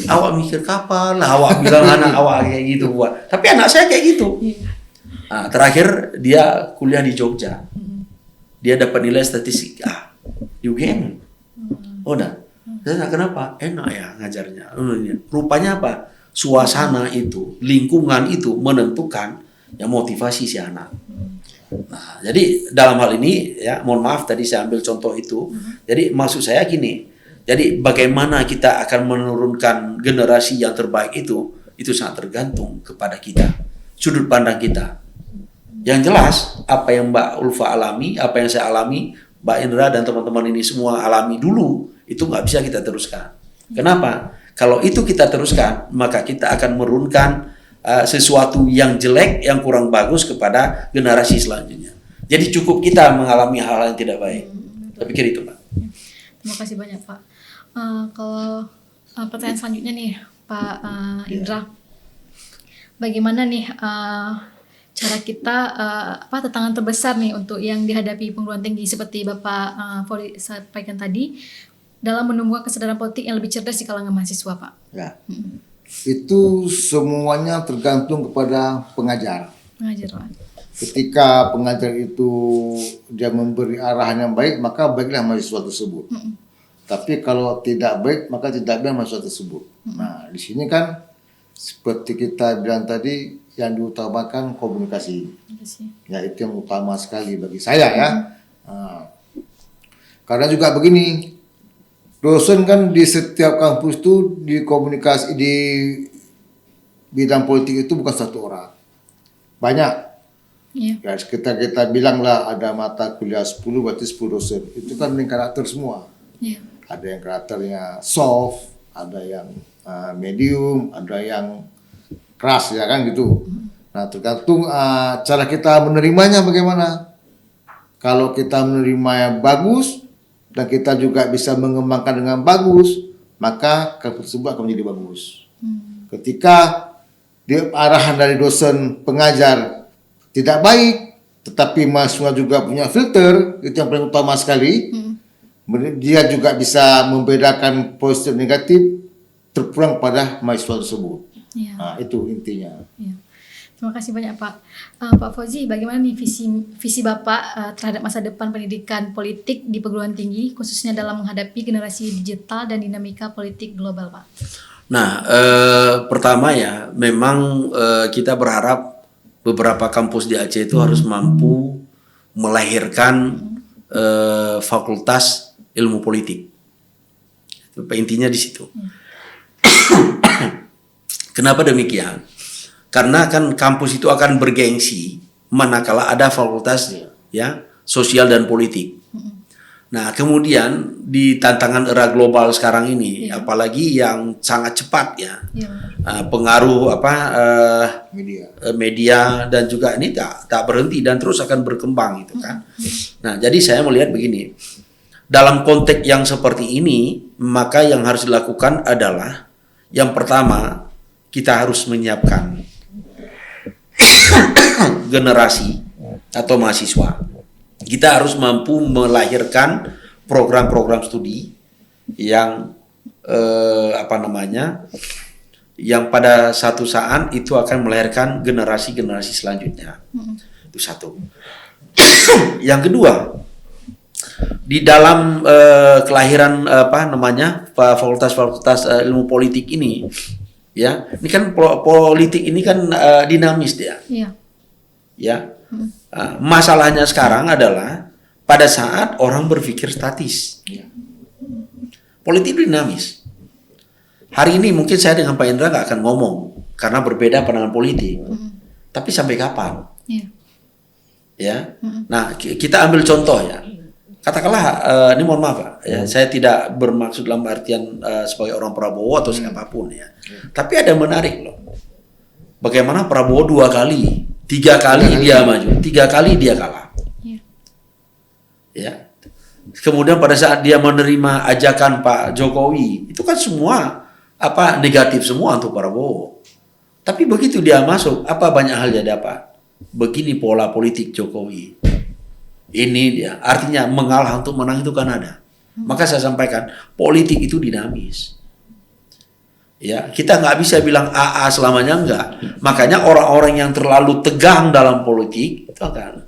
Speaker 2: Awak mikir kapan lah awak bilang anak awak kayak gitu buat. Tapi anak saya kayak gitu. Nah, terakhir dia kuliah di Jogja. Dia dapat nilai statistik A di UGM. Oh dah. Saya kenapa? Enak ya ngajarnya. Rupanya apa? Suasana itu, lingkungan itu menentukan yang motivasi si anak. Nah, jadi dalam hal ini ya, mohon maaf tadi saya ambil contoh itu. Jadi maksud saya gini. Jadi bagaimana kita akan menurunkan generasi yang terbaik itu sangat tergantung kepada kita. Sudut pandang kita. Yang jelas apa yang Mbak Ulfa alami, apa yang saya alami, Mbak Indra dan teman-teman ini semua alami dulu, itu nggak bisa kita teruskan. Kenapa? Kalau itu kita teruskan, maka kita akan menurunkan sesuatu yang jelek, yang kurang bagus kepada generasi selanjutnya. Jadi cukup kita mengalami hal-hal yang tidak baik. Saya pikir itu, Pak.
Speaker 1: Terima kasih banyak, Pak. Kalau pertanyaan selanjutnya nih, Pak Indra, bagaimana nih cara kita tantangan terbesar nih untuk yang dihadapi perguruan tinggi seperti Bapak Fori sampaikan tadi dalam menumbuhkan kesadaran politik yang lebih cerdas di kalangan mahasiswa, Pak?
Speaker 3: Ya. Itu semuanya tergantung kepada pengajar.
Speaker 1: Pak.
Speaker 3: Ketika pengajar itu dia memberi arahan yang baik, maka baiklah mahasiswa tersebut. Tapi kalau tidak baik, maka tidak baik mahasiswa tersebut. Nah, di sini kan seperti kita bilang tadi, yang diutamakan komunikasi. Ya, itu yang utama sekali bagi saya ya. Karena juga begini, dosen kan di setiap kampus itu di komunikasi di bidang politik itu bukan satu orang, banyak. Ya, kita bilang lah ada mata kuliah 10 berarti 10 dosen. Itu kan dengan karakter semua. Ada yang karakternya soft, ada yang medium, ada yang keras ya kan gitu. Nah tergantung cara kita menerimanya bagaimana. Kalau kita menerimanya bagus dan kita juga bisa mengembangkan dengan bagus, maka kampus tersebut akan menjadi bagus. Ketika arahan dari dosen pengajar tidak baik, tetapi mahasiswa juga punya filter, itu yang paling utama sekali. Dia juga bisa membedakan positif negatif terpulang pada mahasiswa tersebut. Nah, itu intinya.
Speaker 1: Terima kasih banyak Pak. Pak Fauzi, bagaimana nih visi Bapak terhadap masa depan pendidikan politik di perguruan tinggi, khususnya dalam menghadapi generasi digital dan dinamika politik global, Pak?
Speaker 2: Nah, pertama ya, memang kita berharap beberapa kampus di Aceh itu harus mampu melahirkan fakultas ilmu politik. Intinya di situ. Kenapa demikian? Karena kan kampus itu akan bergengsi manakala ada fakultas ya sosial dan politik. Nah, kemudian di tantangan era global sekarang ini, apalagi yang sangat cepat ya, pengaruh media dan juga ini tak berhenti dan terus akan berkembang itu kan. Nah, jadi saya melihat begini, dalam konteks yang seperti ini, maka yang harus dilakukan adalah yang pertama kita harus menyiapkan generasi atau mahasiswa. Kita harus mampu melahirkan program-program studi yang yang pada satu saat itu akan melahirkan generasi-generasi selanjutnya. Itu satu. Yang kedua, di dalam kelahiran fakultas-fakultas ilmu politik ini, Ya, ini kan politik ini kan dinamis dia.
Speaker 1: Iya.
Speaker 2: Ya, masalahnya sekarang adalah pada saat orang berpikir statis. Politik dinamis. Hari ini mungkin saya dengan Pak Indra nggak akan ngomong karena berbeda pandangan politik. Tapi sampai kapan?
Speaker 1: Iya.
Speaker 2: Ya, nah kita ambil contoh ya. Katakanlah, ini mohon maaf Pak, ya, saya tidak bermaksud dalam artian sebagai orang Prabowo atau siapapun ya. Tapi ada yang menarik loh. Bagaimana Prabowo 2 kali, 3 kali dia maju, 3 kali dia kalah. Ya. Kemudian pada saat dia menerima ajakan Pak Jokowi, itu kan semua negatif semua untuk Prabowo. Tapi begitu dia masuk, banyak hal dia dapat. Begini pola politik Jokowi. Ini dia, artinya mengalah untuk menang itu kan ada. Maka saya sampaikan, politik itu dinamis. Ya, kita nggak bisa bilang AA selamanya enggak. Makanya orang-orang yang terlalu tegang dalam politik itu akan.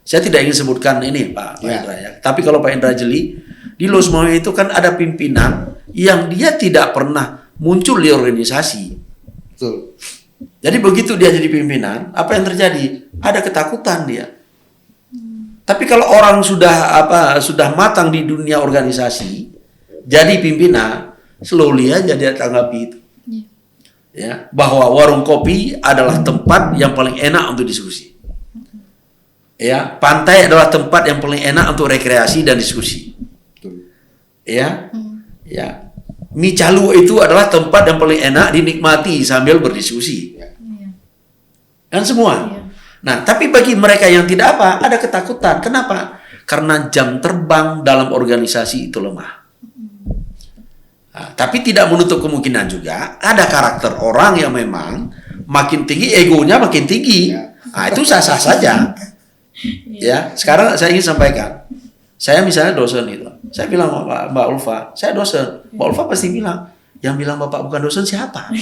Speaker 2: Saya tidak ingin sebutkan ini Pak Indra ya. Tapi kalau Pak Indra jeli, di Losmawe itu kan ada pimpinan yang dia tidak pernah muncul di organisasi.
Speaker 3: Betul.
Speaker 2: Jadi begitu dia jadi pimpinan, apa yang terjadi? Ada ketakutan dia. Tapi kalau orang sudah matang di dunia organisasi, jadi pimpinan, slowly aja dia tanggapi itu. Ya, bahwa warung kopi adalah tempat yang paling enak untuk diskusi. Ya, pantai adalah tempat yang paling enak untuk rekreasi dan diskusi. Ya, ya. Mie Calu itu adalah tempat yang paling enak dinikmati sambil berdiskusi. Kan semua. Nah, tapi bagi mereka yang tidak ada ketakutan. Kenapa? Karena jam terbang dalam organisasi itu lemah. Nah, tapi tidak menutup kemungkinan juga ada karakter orang yang memang makin tinggi egonya makin tinggi. Nah, itu sah-sah saja. Ya, sekarang saya ingin sampaikan. Saya misalnya dosen itu. Saya bilang Mbak Ulfa, saya dosen. Mbak Ulfa pasti bilang, yang bilang Bapak bukan dosen siapa?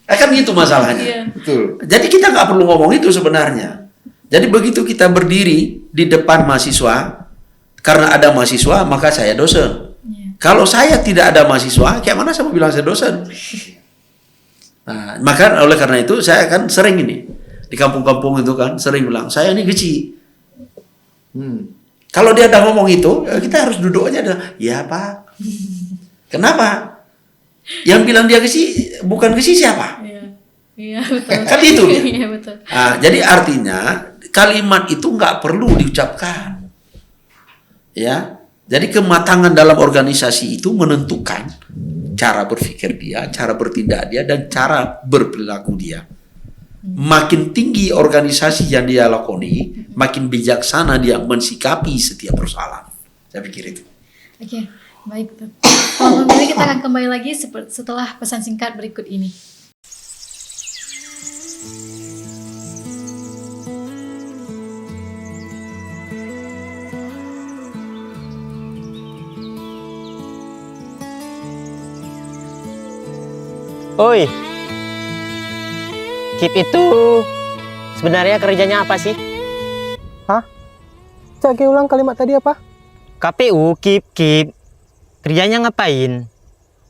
Speaker 2: Kan gitu masalahnya.
Speaker 3: Betul.
Speaker 2: Jadi kita nggak perlu ngomong itu sebenarnya. Jadi begitu kita berdiri di depan mahasiswa, karena ada mahasiswa maka saya dosen. Kalau saya tidak ada mahasiswa, kayak mana saya mau bilang saya dosen? Nah, maka oleh karena itu saya kan sering ini di kampung-kampung itu kan sering bilang saya ini geci. Kalau dia udah ngomong itu, kita harus duduk aja. Ya Pak. Kenapa? Yang bilang dia bukan siapa?
Speaker 1: Iya betul.
Speaker 2: Kan itu dia.
Speaker 1: Iya betul.
Speaker 2: Nah, jadi artinya kalimat itu nggak perlu diucapkan. Ya. Jadi kematangan dalam organisasi itu menentukan cara berpikir dia, cara bertindak dia, dan cara berperilaku dia. Makin tinggi organisasi yang dia lakoni, makin bijaksana dia mensikapi setiap persoalan. Saya pikir itu.
Speaker 1: Oke, baik. Kalau pemilih kita akan kembali lagi setelah pesan singkat berikut ini.
Speaker 4: Oi, KIP itu sebenarnya kerjanya apa sih?
Speaker 5: Hah? Cak, ulang kalimat tadi apa?
Speaker 4: KPU, KIP. Kerjanya ngapain?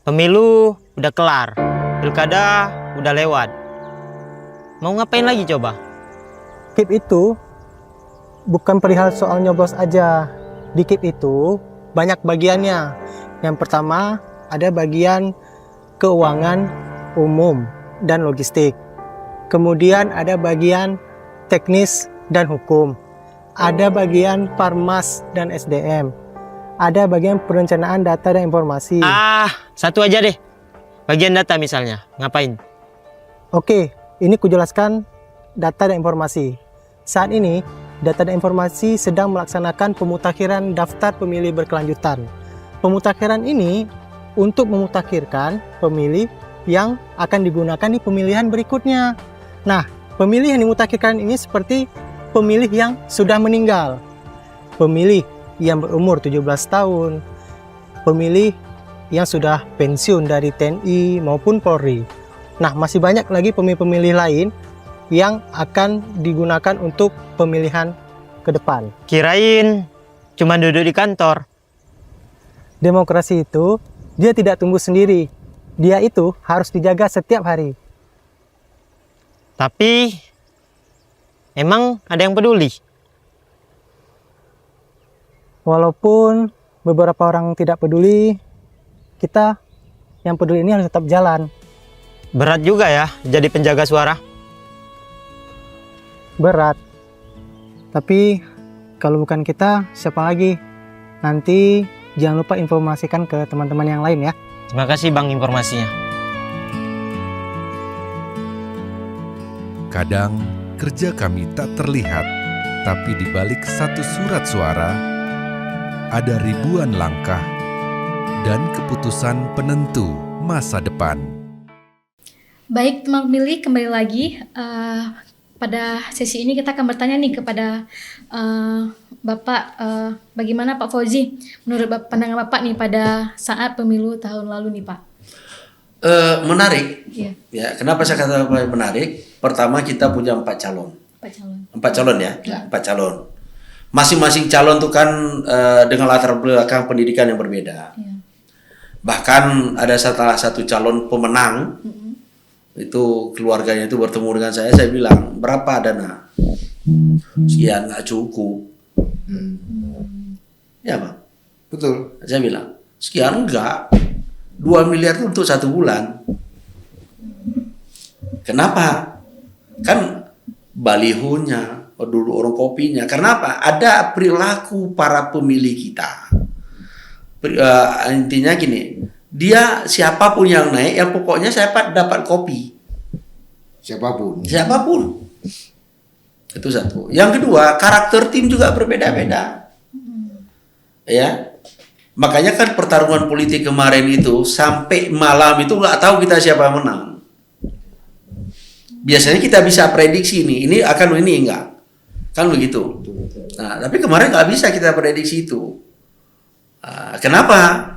Speaker 4: Pemilu udah kelar, pilkada udah lewat. Mau ngapain lagi coba?
Speaker 5: KIP itu bukan perihal soal nyoblos aja. Di KIP itu banyak bagiannya. Yang pertama ada bagian keuangan umum dan logistik. Kemudian ada bagian teknis dan hukum. Ada bagian Parmas dan SDM. Ada bagian perencanaan data dan informasi.
Speaker 4: Satu aja deh. Bagian data misalnya, ngapain?
Speaker 5: Oke, ini kujelaskan data dan informasi. Saat ini, data dan informasi sedang melaksanakan pemutakhiran daftar pemilih berkelanjutan. Pemutakhiran ini untuk memutakhirkan pemilih yang akan digunakan di pemilihan berikutnya. Nah, pemilih yang dimutakhirkan ini seperti pemilih yang sudah meninggal, pemilih yang berumur 17 tahun, pemilih yang sudah pensiun dari TNI maupun Polri. Nah, masih banyak lagi pemilih-pemilih lain yang akan digunakan untuk pemilihan ke depan.
Speaker 4: Kirain cuma duduk di kantor.
Speaker 5: Demokrasi itu dia tidak tumbuh sendiri. dia itu harus dijaga setiap hari.
Speaker 4: Tapi emang ada yang peduli?
Speaker 5: Walaupun beberapa orang tidak peduli, kita yang peduli ini harus tetap jalan.
Speaker 4: Berat juga ya jadi penjaga suara.
Speaker 5: Berat. Tapi kalau bukan kita, siapa lagi? Nanti jangan lupa informasikan ke teman-teman yang lain ya.
Speaker 4: Terima kasih Bang informasinya.
Speaker 6: Kadang kerja kami tak terlihat, tapi di balik satu surat suara ada ribuan langkah dan keputusan penentu masa depan.
Speaker 1: Baik teman pemilih, kembali lagi pada sesi ini kita akan bertanya nih kepada Bapak, bagaimana Pak Fauzi menurut pandangan Bapak nih pada saat pemilu tahun lalu nih Pak?
Speaker 2: Menarik.
Speaker 1: Iya.
Speaker 2: Ya, kenapa saya kata menarik? Pertama kita punya 4 calon. 4 calon ya, 4 calon. Masing-masing calon itu kan dengan latar belakang pendidikan yang berbeda.
Speaker 1: Iya.
Speaker 2: Bahkan ada salah satu calon pemenang, itu keluarganya itu bertemu dengan saya bilang, berapa dana? Sekian, nggak cukup. Ya Bang?
Speaker 3: Betul.
Speaker 2: Saya bilang, sekian enggak. 2 miliar itu untuk 1 bulan. Kenapa? Kan balihonya, dulu orang kopinya. Kenapa? Ada perilaku para pemilih kita. Intinya gini, dia siapapun yang naik, ya pokoknya saya dapat kopi.
Speaker 3: Siapapun.
Speaker 2: Itu satu. Yang kedua, karakter tim juga berbeda-beda. Ya. Makanya kan pertarungan politik kemarin itu sampai malam itu nggak tahu kita siapa yang menang. Biasanya kita bisa prediksi ini akan ini enggak. Kan begitu. Nah, tapi kemarin nggak bisa kita prediksi itu. Kenapa?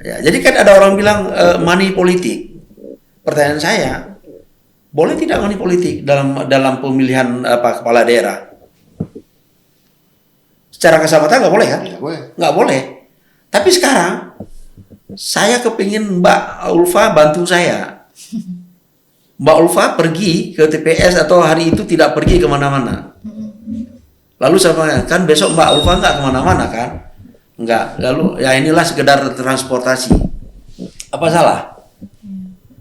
Speaker 2: Ya, jadi kan ada orang bilang money politik. Pertanyaan saya, boleh tidak money politik dalam pemilihan kepala daerah? Secara kasar-mata nggak boleh kan? Nggak boleh. Tapi sekarang saya kepingin Mbak Ulfa bantu saya. Mbak Ulfa pergi ke TPS atau hari itu tidak pergi kemana-mana. Lalu saya kan besok Mbak Ulfa nggak kemana-mana kan? Enggak. Lalu ya inilah sekedar transportasi. Apa salah?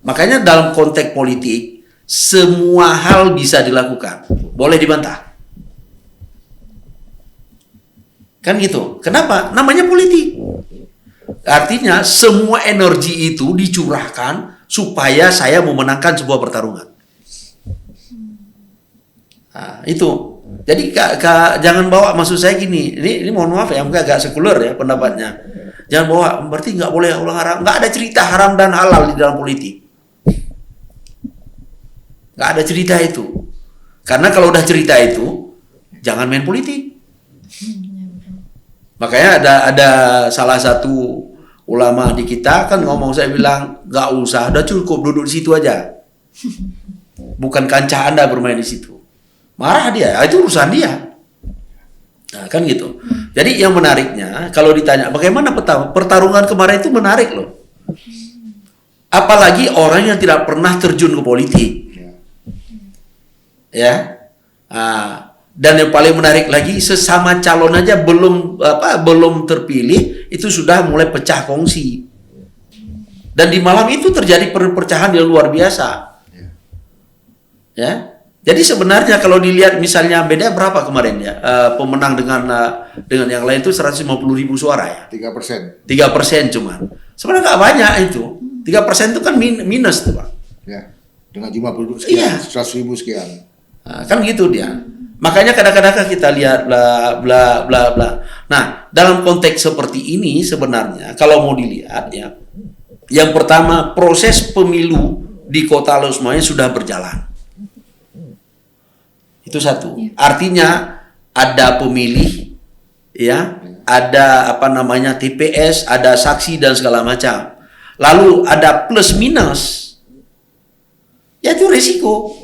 Speaker 2: Makanya dalam konteks politik semua hal bisa dilakukan. Boleh dibantah. Kan gitu. Kenapa? Namanya politik. Artinya semua energi itu dicurahkan supaya saya memenangkan sebuah pertarungan. Nah, itu. Jadi jangan bawa, maksud saya gini. Ini mohon maaf ya, mungkin agak sekuler ya pendapatnya. Jangan bawa, berarti nggak boleh ulang haram. Nggak ada cerita haram dan halal di dalam politik. Nggak ada cerita itu. Karena kalau udah cerita itu, jangan main politik. Makanya ada salah satu ulama di kita kan ngomong, saya bilang nggak usah, udah cukup duduk di situ aja. Bukan kancah Anda bermain di situ. Marah dia, itu urusan dia. Nah, kan gitu. Jadi yang menariknya kalau ditanya bagaimana pertarungan kemarin itu menarik loh. Apalagi orang yang tidak pernah terjun ke politik. Ya. Dan yang paling menarik lagi, sesama calon aja belum terpilih itu sudah mulai pecah kongsi. Dan di malam itu terjadi perpecahan yang luar biasa. Ya. Jadi sebenarnya kalau dilihat misalnya beda berapa kemarin ya, pemenang dengan yang lain itu 150.000 suara ya.
Speaker 3: 3%.
Speaker 2: 3% cuman. Sebenarnya nggak banyak itu. 3% itu kan minus tuh Pak.
Speaker 3: Ya. Dengan jumlah penduduk sekian,
Speaker 2: Iya.
Speaker 3: 100.000 sekian.
Speaker 2: Nah, kan gitu dia. Makanya kadang-kadang kita lihat bla bla bla bla. Nah, dalam konteks seperti ini sebenarnya kalau mau dilihat ya, yang pertama proses pemilu di Kota Lusmaya sudah berjalan. Itu satu. Artinya ada pemilih, ya, ada TPS, ada saksi dan segala macam. Lalu ada plus minus, ya itu resiko.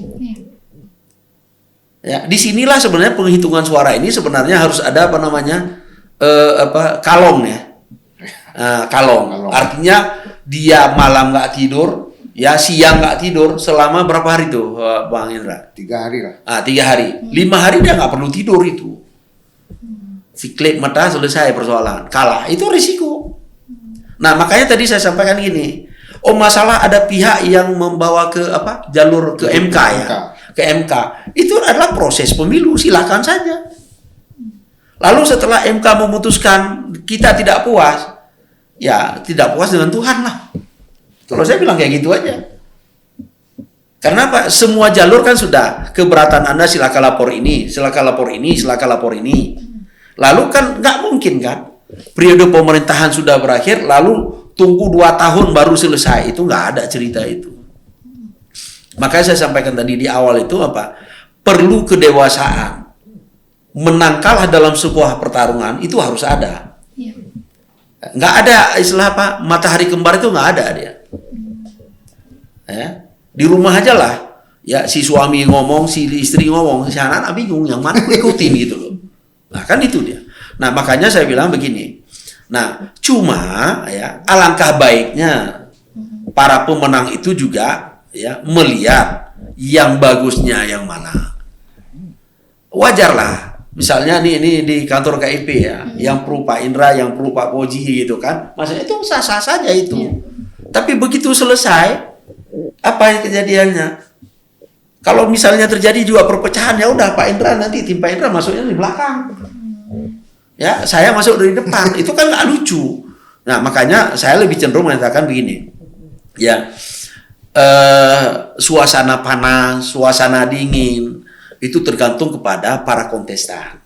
Speaker 2: Ya, disinilah sebenarnya penghitungan suara ini sebenarnya harus ada kalong ya. Kalong. Artinya dia malam nggak tidur, ya siang nggak tidur selama berapa hari tuh Bang Indra?
Speaker 3: 3 hari lah.
Speaker 2: 3 hari. 5 hari dia nggak perlu tidur itu. Si klip mata selesai persoalan. Kalah, itu risiko. Nah, makanya tadi saya sampaikan gini. Masalah ada pihak yang membawa ke jalur ke MK ya. Ke MK. Itu adalah proses pemilu, silakan saja. Lalu setelah MK memutuskan kita tidak puas, ya tidak puas dengan Tuhan lah. Kalau saya bilang kayak gitu aja. Karena apa? Semua jalur kan sudah keberatan Anda silakan lapor ini, silakan lapor ini, silakan lapor ini. Lalu kan nggak mungkin kan periode pemerintahan sudah berakhir, lalu tunggu 2 tahun baru selesai. Itu nggak ada cerita itu. Makanya saya sampaikan tadi di awal itu perlu kedewasaan. Menang kalah dalam sebuah pertarungan itu harus ada. Nggak ada istilah matahari kembar itu nggak ada dia. Ya, di rumah aja lah. Ya si suami ngomong, si istri ngomong, si anak bingung yang mana aku ikutin gitu loh. Nah kan itu dia. Nah makanya saya bilang begini. Nah cuma ya alangkah baiknya para pemenang itu juga ya melihat yang bagusnya yang mana. Wajarlah. Misalnya ini di kantor KIP ya, yang perlu Pak Indra, yang perlu Pak Poji gitu kan. Maksudnya itu sah-sah saja itu. Tapi begitu selesai, apa yang kejadiannya? Kalau misalnya terjadi juga perpecahan, ya udah Pak Indra nanti tim Pak Indra masuknya di belakang. Ya, saya masuk dari depan. Itu kan nggak lucu. Nah, makanya saya lebih cenderung mengatakan begini. Ya, suasana panas, suasana dingin itu tergantung kepada para kontestan.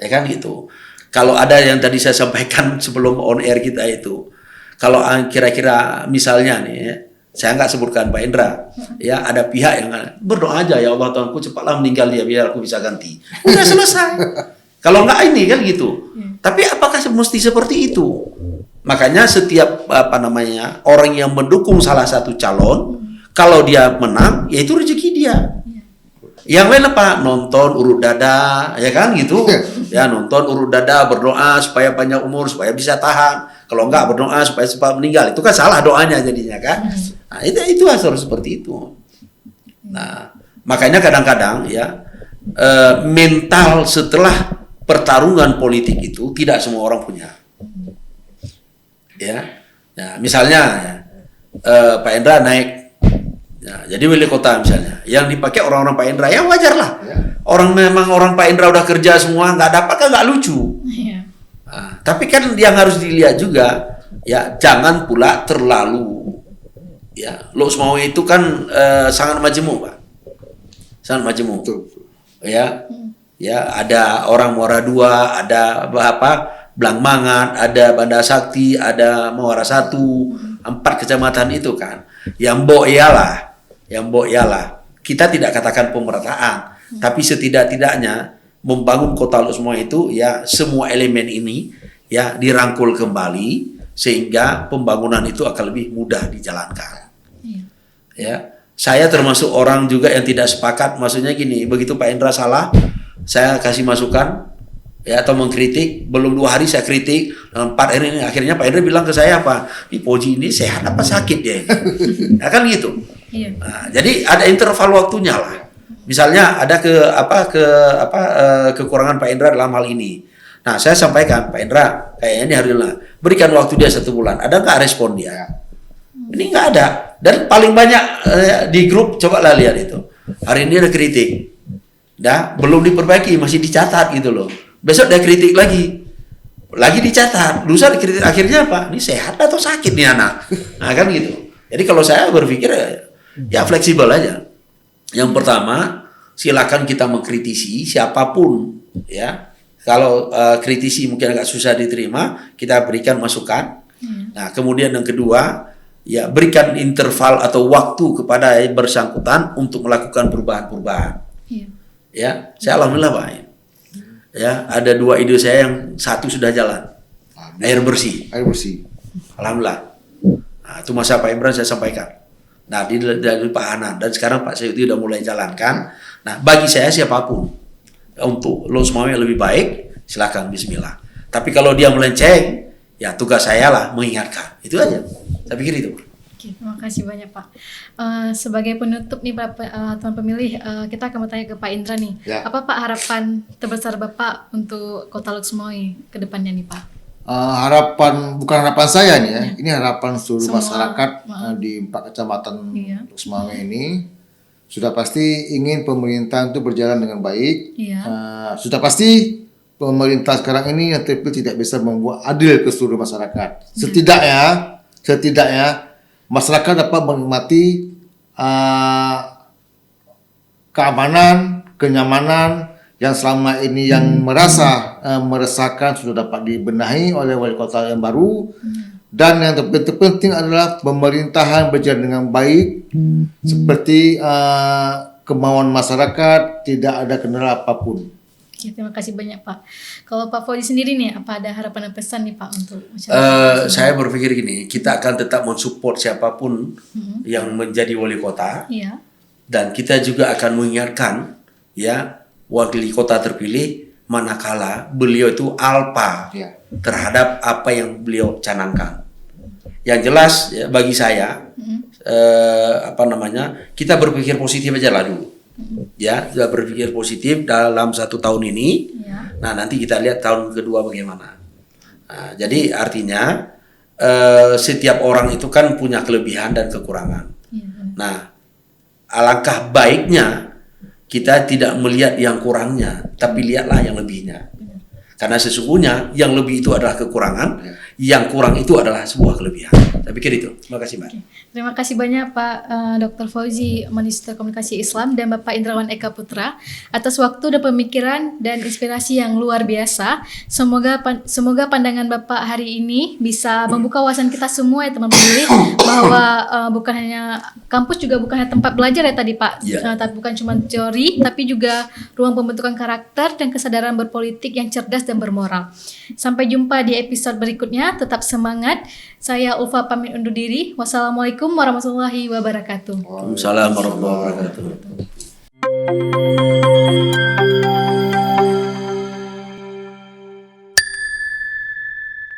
Speaker 2: Ya kan gitu. Kalau ada yang tadi saya sampaikan sebelum on air kita itu, kalau kira-kira misalnya nih ya, saya nggak sebutkan Pak Indra, ya ada pihak yang berdoa aja ya Allah Tuhanku cepatlah meninggal dia biar aku bisa ganti. Udah selesai. Kalau nggak ini kan gitu. Tapi apakah mesti seperti itu? Makanya setiap orang yang mendukung salah satu calon, kalau dia menang, ya itu rezeki dia. Yang lain apa? Nonton urut dada, ya kan gitu. Ya nonton urut dada, berdoa supaya panjang umur, supaya bisa tahan. Kalau enggak berdoa supaya cepat meninggal, itu kan salah doanya jadinya kan. Nah, itu harus seperti itu. Nah, makanya kadang-kadang ya mental setelah pertarungan politik itu tidak semua orang punya. Ya, nah, misalnya ya, Pak Indra naik, ya, jadi wali kota misalnya, yang dipakai orang-orang Pak Indra, ya wajar lah. Orang memang orang Pak Indra udah kerja semua, nggak dapat kan nggak lucu. Nah, tapi kan yang harus dilihat juga, ya jangan pula terlalu, ya lo semua itu kan sangat majemuk Pak, sangat majemuk. Ya, ya ada orang Muara II, ada Blangmangat, ada Banda Sakti, ada Muara 1, 4 kecamatan itu kan. Yang mbok ialah, kita tidak katakan pemerataan, tapi setidak-tidaknya membangun kota Teluk Semawe itu ya semua elemen ini ya dirangkul kembali sehingga pembangunan itu akan lebih mudah dijalankan. Ya, saya termasuk orang juga yang tidak sepakat, maksudnya gini, begitu Pak Indra salah, saya kasih masukan ya atau mengkritik, belum 2 hari saya kritik, 4 hari ini akhirnya Pak Indra bilang ke saya apa? Di Poji ini sehat apa sakit dia? Nah, kan gitu. Nah, jadi ada interval waktunya lah. Misalnya ada kekurangan Pak Indra dalam hal ini. Nah, saya sampaikan Pak Indra, kayaknya ini harusnya berikan waktu dia 1 bulan. Ada nggak respon dia? Ini nggak ada. Dan paling banyak di grup coba lah lihat itu. Hari ini ada kritik. Belum diperbaiki, masih dicatat gitu loh. Besok dia kritik lagi dicatat. Lusa dikritik, akhirnya apa? Ini sehat atau sakit nih anak? Nah kan gitu. Jadi kalau saya berpikir ya fleksibel aja. Yang pertama, silakan kita mengkritisi siapapun ya. Kalau kritisi mungkin agak susah diterima, kita berikan masukan. Nah, kemudian yang kedua, ya berikan interval atau waktu kepada yang bersangkutan untuk melakukan perubahan-perubahan. Ya, saya alhamdulillah Pak. Ya, ada 2 ide saya yang 1 sudah jalan. Air bersih. Alhamdulillah. Nah, itu masa Pak Imran saya sampaikan. Nah, dari Pak Hanan dan sekarang Pak Sayuti udah mulai jalankan. Nah, bagi saya siapapun untuk Teluk Semawe lebih baik, silakan bismillah. Tapi kalau dia melenceng, ya tugas saya lah mengingatkan. Itu aja. Saya pikir itu.
Speaker 1: Oke, terima kasih banyak Pak. Sebagai penutup nih Pak, teman pemilih, kita akan bertanya ke Pak Indra nih.
Speaker 3: Ya.
Speaker 1: Apa Pak harapan terbesar Bapak untuk Kota Lok Sumawe ke depannya nih Pak?
Speaker 3: Bukan harapan saya nih ya, ini harapan seluruh
Speaker 1: Semua,
Speaker 3: masyarakat di 4 kecamatan Lok Sumawe ini. Sudah pasti ingin pemerintahan itu berjalan dengan baik.
Speaker 1: Iya.
Speaker 3: Sudah pasti pemerintah sekarang ini yang terpilih tidak bisa membuat adil ke seluruh masyarakat. Setidaknya masyarakat dapat menikmati keamanan, kenyamanan yang selama ini yang meresahkan sudah dapat dibenahi oleh wali kota yang baru. Dan yang terpenting adalah pemerintahan berjalan dengan baik, seperti kemauan masyarakat, tidak ada kendala apapun.
Speaker 1: Oke, terima kasih banyak Pak. Kalau Pak Fauzi sendiri nih, apa ada harapan dan pesan nih Pak untuk masyarakat?
Speaker 2: Saya berpikir gini, kita akan tetap mensupport siapapun yang menjadi wali kota, dan kita juga akan mengingatkan ya wali kota terpilih manakala beliau itu alpa terhadap apa yang beliau canangkan. Yang jelas ya, bagi saya kita berpikir positif aja lah dulu. Ya, sudah berpikir positif dalam 1 tahun ini. Nah, nanti kita lihat tahun kedua bagaimana. Nah, jadi artinya setiap orang itu kan punya kelebihan dan kekurangan. Nah, alangkah baiknya kita tidak melihat yang kurangnya, tapi lihatlah yang lebihnya. Karena sesungguhnya yang lebih itu adalah kekurangan, yang kurang itu adalah sebuah kelebihan. Saya pikir itu. Terima kasih, Mbak.
Speaker 1: Terima kasih banyak Pak Dr. Fauzi, Magister Komunikasi Islam, dan Bapak Indrawan Eka Putra atas waktu dan pemikiran dan inspirasi yang luar biasa. Semoga pandangan Bapak hari ini bisa membuka wawasan kita semua ya teman pemilih, bahwa bukan hanya kampus juga bukan hanya tempat belajar ya tadi Pak, tapi bukan cuma teori, tapi juga ruang pembentukan karakter dan kesadaran berpolitik yang cerdas dan bermoral. Sampai jumpa di episode berikutnya. Tetap semangat. Saya Ulfa pamit undur diri. Wassalamualaikum warahmatullahi wabarakatuh.
Speaker 2: Waalaikumsalam warahmatullahi wabarakatuh.